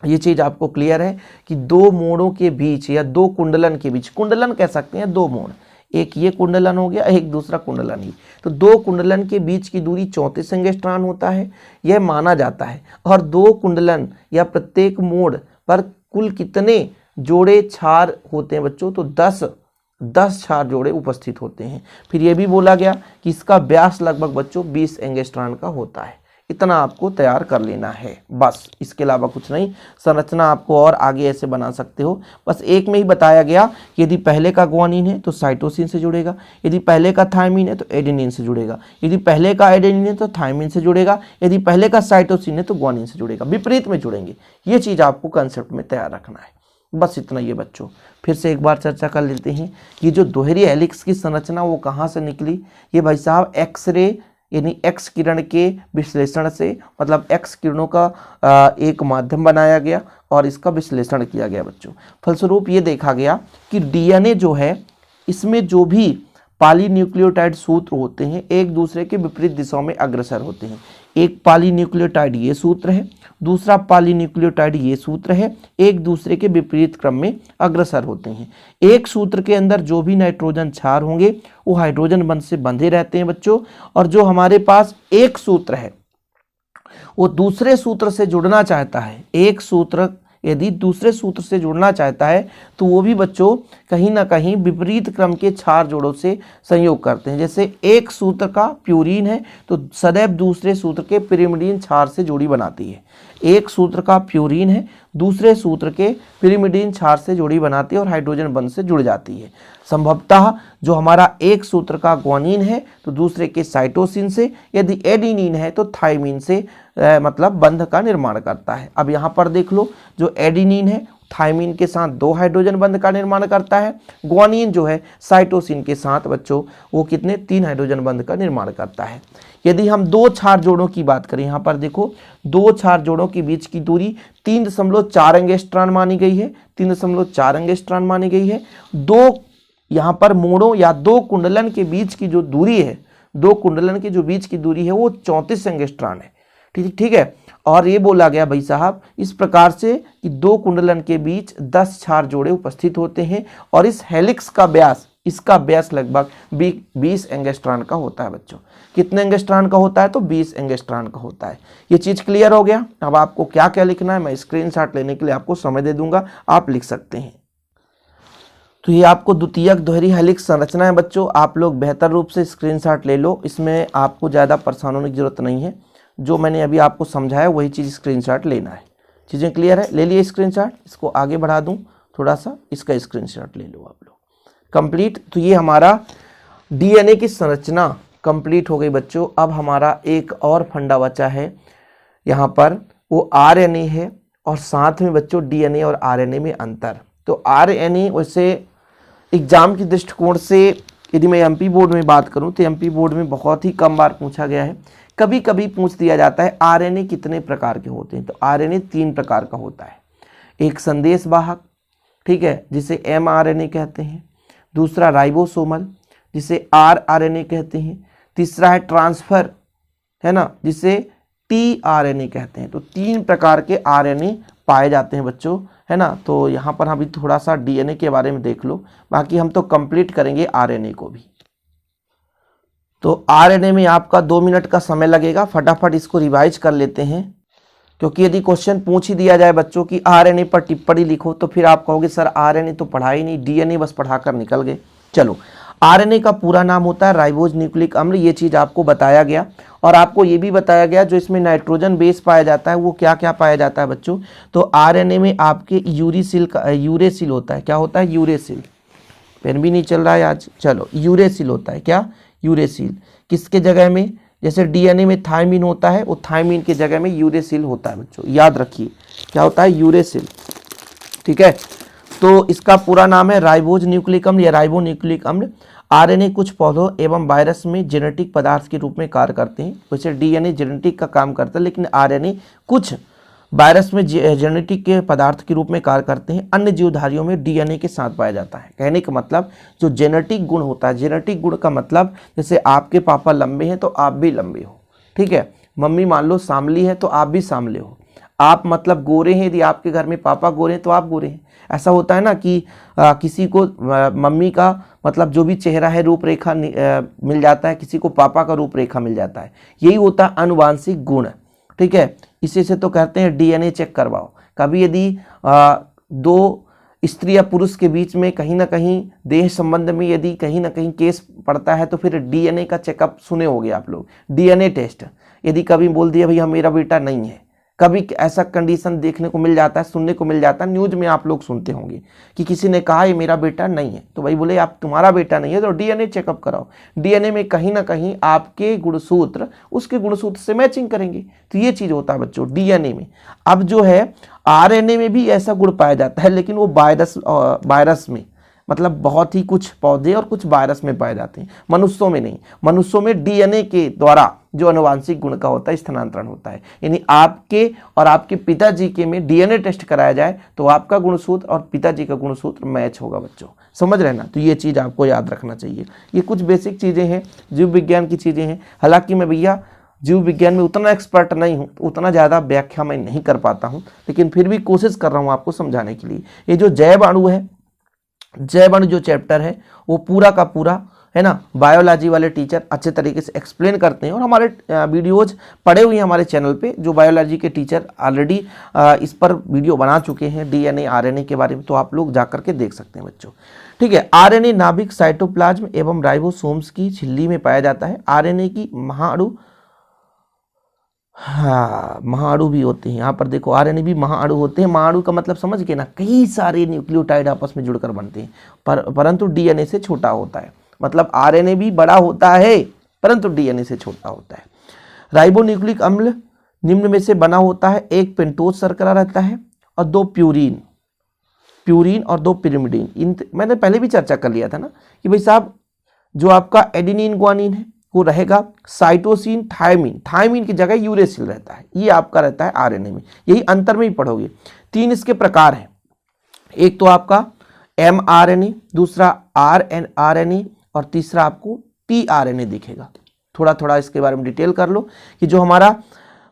ये चीज आपको क्लियर है कि 2 मोड़ों के बीच या 2 कुंडलन के बीच, कुंडलन कह सकते हैं 2 मोड़, एक ये कुंडलन हो गया, एक दूसरा कुंडलन ही, तो 2 कुंडलन के बीच की दूरी 34 एंगस्ट्रॉन होता है, यह माना जाता है। और 2 कुंडलन या प्रत्येक मोड़ पर कुल कितने जोड़े क्षार होते हैं बच्चों, तो 10 क्षार जोड़े उपस्थित होते हैं। फिर यह भी बोला गया कि इसका व्यास लगभग बच्चों 20 एंगस्ट्रॉन का होता है। इतना आपको तैयार कर लेना है, बस, इसके अलावा कुछ नहीं। संरचना आपको और आगे ऐसे बना सकते हो, बस एक में ही बताया गया कि यदि पहले का गुआनिन है तो साइटोसिन से जुड़ेगा, यदि पहले का थायमिन है तो एडेनिन से जुड़ेगा, यदि पहले का एडेनिन है तो थायमिन से जुड़ेगा, यदि पहले का साइटोसिन है तो गुआनिन से जुड़ेगा, विपरीत में जुड़ेंगे। ये चीज़ आपको कंसेप्ट में तैयार रखना है, बस इतना ही है बच्चों। फिर से एक बार चर्चा कर लेते हैं कि जो दोहरी हेलिक्स की संरचना वो कहाँ से निकली। ये भाई साहब एक्सरे यानी एक्स किरण के विश्लेषण से, मतलब एक्स किरणों का एक माध्यम बनाया गया और इसका विश्लेषण किया गया बच्चों। फलस्वरूप ये देखा गया कि डीएनए जो है, इसमें जो भी पॉलीन्यूक्लियोटाइड सूत्र होते हैं एक दूसरे के विपरीत दिशाओं में अग्रसर होते हैं। एक पॉलीन्यूक्लियोटाइड ये सूत्र है, दूसरा पॉलीन्यूक्लियोटाइड ये सूत्र है, एक दूसरे के विपरीत क्रम में अग्रसर होते हैं। एक सूत्र के अंदर जो भी नाइट्रोजन क्षार होंगे वो हाइड्रोजन बंध से बंधे रहते हैं बच्चों, और जो हमारे पास एक सूत्र है वो दूसरे सूत्र से जुड़ना चाहता है, एक सूत्र यदि दूसरे सूत्र से जुड़ना चाहता है तो वो भी बच्चों कहीं ना कहीं विपरीत क्रम के क्षार जोड़ों से संयोग करते हैं। जैसे एक सूत्र का प्यूरीन है तो सदैव दूसरे सूत्र के पिरिमिडीन क्षार से जोड़ी बनाती है। एक सूत्र का प्यूरीन है दूसरे सूत्र के पिरिमिडीन क्षार से जोड़ी बनाती है और हाइड्रोजन बंध से जुड़ जाती है। संभवतः जो हमारा एक सूत्र का गुआनिन है तो दूसरे के साइटोसिन से, यदि एडेनिन है तो थायमिन से मतलब बंध का निर्माण करता है। अब यहाँ पर देख लो, जो एडेनिन है थायमीन के साथ 2 हाइड्रोजन बंध का निर्माण करता है। ग्वानिन जो है साइटोसिन के साथ बच्चों वो कितने 3 हाइड्रोजन बंध का निर्माण करता है। यदि हम 2 क्षार जोड़ों की बात करें, यहाँ पर देखो 2 क्षार जोड़ों के बीच की दूरी 3.4 एंगस्ट्रॉन मानी गई है, 3.4 एंगस्ट्रॉन मानी गई है। 2 यहाँ पर मोड़ों या 2 कुंडलन के बीच की जो दूरी है, 2 कुंडलन के जो बीच की दूरी है वो 34 एंगस्ट्रॉन है। ठीक है। और ये बोला गया भाई साहब इस प्रकार से कि 2 कुंडलन के बीच 10 क्षार जोड़े उपस्थित होते हैं और इस हेलिक्स का व्यास, इसका व्यास लगभग 20 एंगस्ट्रॉन का होता है बच्चों। कितने एंगस्ट्रॉन का होता है? तो 20 एंगस्ट्रॉन का होता है। ये चीज क्लियर हो गया। अब आपको क्या क्या लिखना है मैं स्क्रीनशॉट लेने के लिए आपको समय दे दूंगा, आप लिख सकते हैं। तो ये आपको द्वितीयक दोहरी हेलिक्स संरचना है बच्चों, आप लोग बेहतर रूप से स्क्रीनशॉट ले लो, इसमें आपको ज़्यादा परेशान होने की जरूरत नहीं है। जो मैंने अभी आपको समझाया वही चीज़ स्क्रीनशॉट लेना है। चीज़ें क्लियर है? ले लिए स्क्रीनशॉट। इसको आगे बढ़ा दूं थोड़ा सा, इसका स्क्रीनशॉट ले लो आप लोग। कंप्लीट। तो ये हमारा डीएनए की संरचना कंप्लीट हो गई बच्चों। अब हमारा एक और फंडा बचा है यहाँ पर, वो आरएनए है और साथ में बच्चों डीएनए और आरएनए में अंतर। तो आरएनए वैसे एग्जाम के दृष्टिकोण से यदि मैं एमपी बोर्ड में बात करूं तो एमपी बोर्ड में बहुत ही कम बार पूछा गया है। कभी कभी पूछ दिया जाता है आरएनए कितने प्रकार के होते हैं। तो आरएनए 3 प्रकार का होता है। एक संदेश वाहक, ठीक है, जिसे एमआरएनए कहते हैं। दूसरा राइबोसोमल, जिसे आरआरएनए कहते हैं। तीसरा है ट्रांसफर, है ना, जिसे टीआरएनए कहते हैं। तो 3 प्रकार के आरएनए पाए जाते हैं बच्चों, है ना। तो यहाँ पर हम भी थोड़ा सा डीएनए के बारे में देख लो, बाकी हम तो कंप्लीट करेंगे आरएनए को भी। तो आरएनए में आपका 2 मिनट का समय लगेगा, फटाफट इसको रिवाइज कर लेते हैं, क्योंकि यदि क्वेश्चन पूछ ही दिया जाए बच्चों की आरएनए पर टिप्पणी लिखो तो फिर आप कहोगे सर आरएनए तो पढ़ा ही नहीं, डीएनए बस पढ़ाकर निकल गए। चलो, आरएनए का पूरा नाम होता है राइबोज न्यूक्लिक अम्ल, ये चीज आपको बताया गया। और आपको ये भी बताया गया जो इसमें नाइट्रोजन बेस पाया जाता है वो क्या क्या पाया जाता है बच्चों। तो आरएनए में आपके यूरेसिल होता है। क्या होता है? यूरेसिल। पेन भी नहीं चल रहा है आज। चलो, यूरेसिल होता है। क्या? यूरेसिल। किसके जगह में? जैसे डीएनए में थायमीन होता है, वो थायमीन की जगह में यूरेसिल होता है बच्चों, याद रखिए। क्या होता है? यूरेसिल। ठीक है। तो इसका पूरा नाम है राइबोज न्यूक्लिक अम्ल या राइबो न्यूक्लिक अम्ल। आरएनए कुछ पौधों एवं वायरस में जेनेटिक पदार्थ के रूप में कार्य करते हैं। वैसे डीएनए जेनेटिक का काम करता है, लेकिन आरएनए कुछ वायरस में जेनेटिक के पदार्थ के रूप में कार्य करते हैं। अन्य जीवधारियों में डीएनए के साथ पाया जाता है। कहने का मतलब जो जेनेटिक गुण होता है, जेनेटिक गुण का मतलब जैसे आपके पापा लंबे हैं तो आप भी लंबे हो, ठीक है। मम्मी मान लो सांवली है तो आप भी सांवले हो। आप मतलब गोरे हैं, यदि आपके घर में पापा गोरे हैं तो आप गोरे हैं। ऐसा होता है ना कि किसी को मम्मी का मतलब जो भी चेहरा है रूपरेखा मिल जाता है, किसी को पापा का रूपरेखा मिल जाता है। यही होता है आनुवांशिक गुण, ठीक है। इसी से तो कहते हैं डीएनए चेक करवाओ। कभी यदि 2 स्त्री या पुरुष के बीच में कहीं ना कहीं देह संबंध में यदि कहीं ना कहीं केस पड़ता है तो फिर डीएनए का चेकअप सुने होंगे आप लोग, डीएनए टेस्ट। यदि कभी बोल दिया भैया मेरा बेटा नहीं है, कभी ऐसा कंडीशन देखने को मिल जाता है, सुनने को मिल जाता है, न्यूज में आप लोग सुनते होंगे कि किसी ने कहा ये मेरा बेटा नहीं है, तो भाई बोले आप तुम्हारा बेटा नहीं है तो डीएनए चेकअप कराओ। डीएनए में कहीं ना कहीं आपके गुणसूत्र उसके गुणसूत्र से मैचिंग करेंगे। तो ये चीज होता है बच्चों डीएनए में। अब जो है आरएनए में भी ऐसा गुण पाया जाता है, लेकिन वो वायरस में, मतलब बहुत ही कुछ पौधे और कुछ वायरस में पाए जाते हैं, मनुष्यों में नहीं। मनुष्यों में डीएनए के द्वारा जो आनुवांशिक गुण का होता है स्थानांतरण होता है। यानी आपके और आपके पिताजी के में डीएनए टेस्ट कराया जाए तो आपका गुणसूत्र और पिताजी का गुणसूत्र मैच होगा बच्चों, समझ रहे ना। तो ये चीज़ आपको याद रखना चाहिए। ये कुछ बेसिक चीज़ें हैं, जीव विज्ञान की चीज़ें हैं। हालांकि मैं भैया जीव विज्ञान में उतना एक्सपर्ट नहीं हूँ, उतना ज़्यादा व्याख्या मैं नहीं कर पाता हूँ, लेकिन फिर भी कोशिश कर रहा हूँ आपको समझाने के लिए। ये जो जैव अणु है, जैव अणु जो चैप्टर है वो पूरा का पूरा है ना, बायोलॉजी वाले टीचर अच्छे तरीके से एक्सप्लेन करते हैं। और हमारे वीडियोज पड़े हुए हैं हमारे चैनल पे, जो बायोलॉजी के टीचर ऑलरेडी इस पर वीडियो बना चुके हैं डीएनए आरएनए के बारे में, तो आप लोग जाकर के देख सकते हैं बच्चों, ठीक है। आरएनए नाभिक, साइटोप्लाज्म एवं राइबोसोम्स की झिल्ली में पाया जाता है। आरएनए की महाअणु, हाँ महाअणु भी होते हैं। यहाँ पर देखो आरएनए भी महाअणु होते हैं। महाअणु का मतलब समझ गए ना, कई सारे न्यूक्लियोटाइड आपस में जुड़कर बनते हैं, परंतु डीएनए से छोटा होता है। मतलब आरएनए भी बड़ा होता है परंतु डीएनए से छोटा होता है। राइबोन्यूक्लिक अम्ल निम्न में से बना होता है। 1 पेंटोज शर्करा रहता है और 2 प्यूरीन, प्यूरिन और 2 पिरिमिडीन। इन मैंने पहले भी चर्चा कर लिया था ना कि भाई साहब जो आपका एडेनिन ग्वानिन है वो रहेगा, साइटोसिन थायमिन, थायमिन की जगह यूरेसिल रहता है, ये आपका रहता है आरएनए में, यही अंतर में ही पढ़ोगे। 3 इसके प्रकार हैं, एक तो आपका mRNA, दूसरा rnRNA और तीसरा आपको tRNA दिखेगा। थोड़ा थोड़ा इसके बारे में डिटेल कर लो कि जो हमारा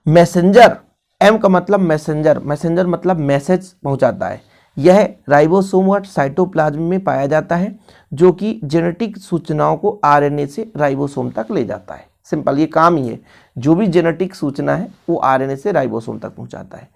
मैसेंजर, M का मतलब मैसेंजर, मैसेंजर मतलब मैसेज पहुंचाता है, यह राइबोसोम व साइटोप्लाज्म में पाया जाता है, जो कि जेनेटिक सूचनाओं को आरएनए से राइबोसोम तक ले जाता है। सिंपल ये काम ही है, जो भी जेनेटिक सूचना है वो आरएनए से राइबोसोम तक पहुंचाता है।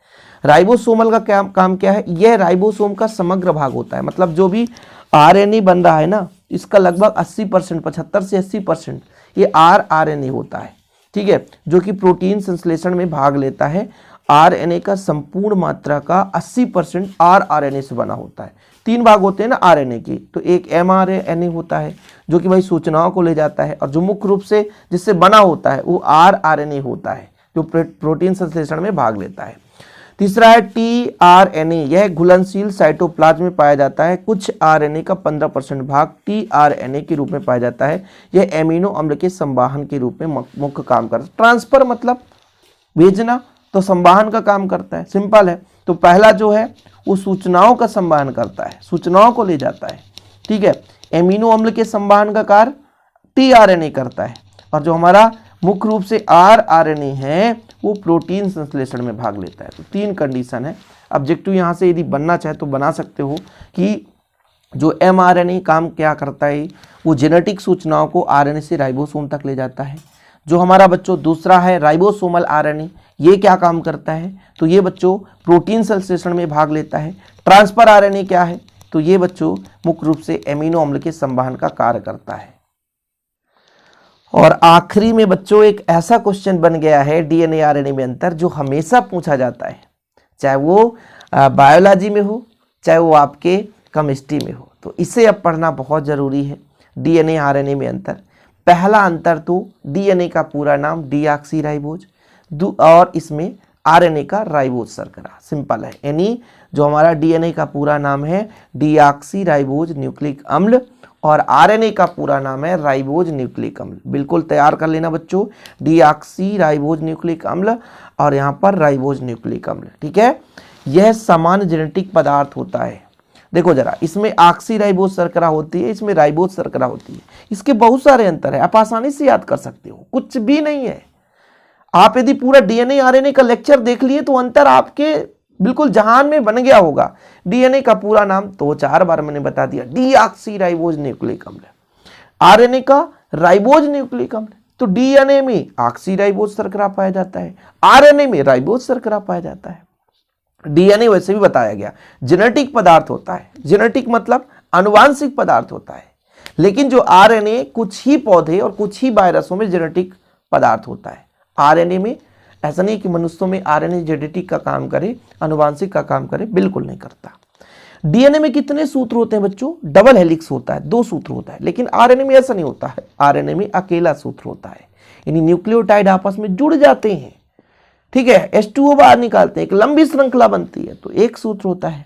राइबोसोमल का काम क्या है, यह राइबोसोम का समग्र भाग होता है, मतलब जो भी आरएनए बन रहा है ना, इसका लगभग 80%, 75 से 80% ये आरएनए होता है, ठीक है, जो कि प्रोटीन संश्लेषण में भाग लेता है। आरएनए का संपूर्ण मात्रा का 80% आरएनए से बना होता है। 3 भाग होते हैं ना आरएनए के, तो एक एमआरएनए होता है जो कि भाई सूचनाओं को ले जाता है, और जो मुख्य रूप से जिससे बना होता है वो आरएनए होता है, जो प्रोटीन संश्लेषण में भाग लेता है। तीसरा है टीआरएनए, यह घुलनशील साइटोप्लाज्म में पाया जाता है। कुछ आरएनए का 15% भाग टीआरएनए के रूप में पाया जाता है। यह एमिनो अम्ल के संवाहन के रूप में मुख्य काम करता है। ट्रांसफर मतलब भेजना, तो संवाहन का काम करता है, सिंपल है। तो पहला जो है वो सूचनाओं का संवाहन करता है, सूचनाओं को ले जाता है, ठीक है। एमिनो अम्ल के संवाहन का कार्य टीआरएनए करता है, और जो हमारा मुख्य रूप से आरएनए है वो प्रोटीन संश्लेषण में भाग लेता है। तो 3 कंडीशन है। ऑब्जेक्टिव यहाँ से यदि बनना चाहे तो बना सकते हो कि जो एमआरएनए काम क्या करता है, वो जेनेटिक सूचनाओं को आरएनए से राइबोसोम तक ले जाता है। जो हमारा बच्चों दूसरा है राइबोसोमल आरएनए, ये क्या काम करता है, तो ये बच्चों प्रोटीन संश्लेषण में भाग लेता है। ट्रांसफर आरएनए क्या है, तो ये बच्चों मुख्य रूप से एमिनो अम्ल के संवहन का कार्य करता है। और आखिरी में बच्चों एक ऐसा क्वेश्चन बन गया है डीएनए आरएनए में अंतर, जो हमेशा पूछा जाता है, चाहे वो बायोलॉजी में हो चाहे वो आपके केमिस्ट्री में हो, तो इसे अब पढ़ना बहुत ज़रूरी है। डीएनए आरएनए में अंतर, पहला अंतर तो डीएनए का पूरा नाम डीऑक्सीराइबोज, और इसमें आरएनए का राइबोज शर्करा, सिंपल है। यानी जो हमारा डीएनए का पूरा नाम है डीऑक्सीराइबोज न्यूक्लिक अम्ल, और आरएनए का पूरा नाम है राइबोज न्यूक्लिक अम्ल। बिल्कुल तैयार कर लेना बच्चों, डीऑक्सीराइबोज न्यूक्लिक अम्ल और यहाँ पर राइबोज न्यूक्लिक अम्ल, ठीक है। यह सामान्य जेनेटिक पदार्थ होता है। देखो जरा, इसमें ऑक्सीराइबोज शर्करा होती है, इसमें राइबोज शर्करा होती है, इसके बहुत सारे अंतर है, आप आसानी से याद कर सकते हो, कुछ भी नहीं है। आप यदि पूरा डीएनए आरएनए का लेक्चर देख लिए तो अंतर आपके बिल्कुल जहान में बन गया होगा। डीएनए का पूरा नाम तो 4 बार मैंने बता दिया, डीऑक्सीराइबोज न्यूक्लिक अम्ल। आरएनए का राइबोज न्यूक्लिक अम्ल। तो डीएनए में ऑक्सीराइबोज शर्करा पाया जाता है, आरएनए में राइबोज शर्करा पाया जाता है। डीएनए वैसे भी बताया गया जेनेटिक पदार्थ होता है, जेनेटिक मतलब आनुवांशिक पदार्थ होता है, लेकिन जो आरएनए कुछ ही पौधे और कुछ ही वायरसों में जेनेटिक पदार्थ होता है। आरएनए में ऐसा नहीं कि मनुष्यों में आरएनए जेनेटिक का काम करे, आनुवांशिक का काम करे, बिल्कुल नहीं करता। डीएनए में कितने सूत्र होते हैं बच्चों, डबल हेलिक्स होता है, 2 सूत्र होता है, लेकिन आरएनए में ऐसा नहीं होता है, आरएनए में अकेला सूत्र होता है, यानी न्यूक्लियोटाइड आपस में जुड़ जाते हैं, ठीक है, H2O बाहर निकालते हैं, एक लंबी श्रृंखला बनती है, तो एक सूत्र होता है।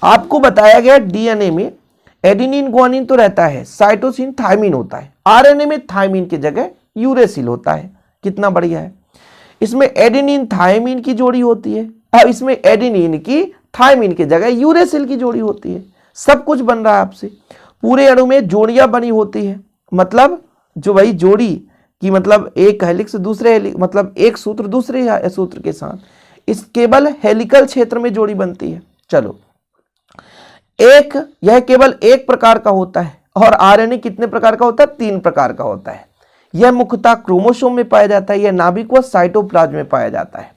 आपको बताया गया डीएनए में एडेनिन ग्वानिन तो रहता है, साइटोसिन थायमिन होता है, आरएनए में थायमिन की जगह यूरेसिल होता है। कितना बढ़िया है। इसमें एडेनिन थायमिन की जोड़ी होती है, अब इसमें एडेनिन की थायमिन की जगह यूरेसिल की जोड़ी होती है। सब कुछ बन रहा है आपसे, पूरे अणु में जोड़ियां बनी होती है, मतलब जो वही जोड़ी कि मतलब एक हेलिक्स दूसरे हेलिक्स, मतलब एक सूत्र दूसरे सूत्र के साथ, इस केवल हेलिकल क्षेत्र में जोड़ी बनती है। चलो, यह केवल एक प्रकार का होता है, और आरएनए कितने प्रकार का होता है, 3 प्रकार का होता है। यह मुख्यतः क्रोमोसोम में पाया जाता है, यह नाभिक व साइटोप्लाज्म में पाया जाता है।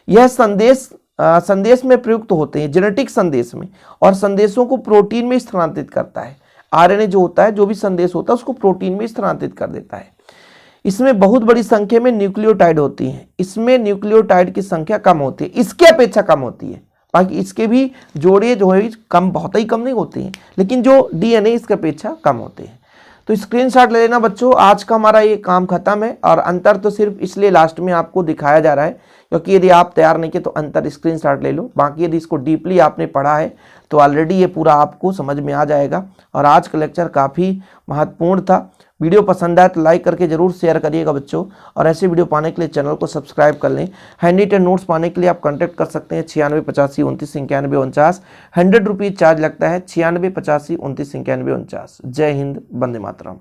यह संदेश में प्रयुक्त होते हैं, जेनेटिक संदेश में, और संदेशों को प्रोटीन में स्थानांतरित करता है। आरएनए जो होता है, जो भी संदेश होता है उसको प्रोटीन में स्थानांतरित कर देता है। इसमें बहुत बड़ी संख्या में न्यूक्लियोटाइड होती हैं, इसमें न्यूक्लियोटाइड की संख्या कम होती है, इसके अपेक्षा कम होती है। बाकी इसके भी जोड़े जो है कम, बहुत ही कम नहीं होते हैं, लेकिन जो डीएनए इसके अपेक्षा कम होते हैं। तो स्क्रीनशॉट ले लेना बच्चों। आज का हमारा ये काम खत्म है और अंतर तो सिर्फ इसलिए लास्ट में आपको दिखाया जा रहा है क्योंकि यदि आप तैयार नहीं किए तो अंतर स्क्रीनशॉट ले लो। बाकी यदि इसको डीपली आपने पढ़ा है तो ऑलरेडी ये पूरा आपको समझ में आ जाएगा। और आज का लेक्चर काफ़ी महत्वपूर्ण था। वीडियो पसंद आए तो लाइक करके जरूर शेयर करिएगा बच्चों, और ऐसे वीडियो पाने के लिए चैनल को सब्सक्राइब कर लें। हैंडी टेन नोट्स पाने के लिए आप कांटेक्ट कर सकते हैं 9685299149। 100 रुपीज़ चार्ज लगता है। 9685299149। जय हिंद, वंदे मातरम।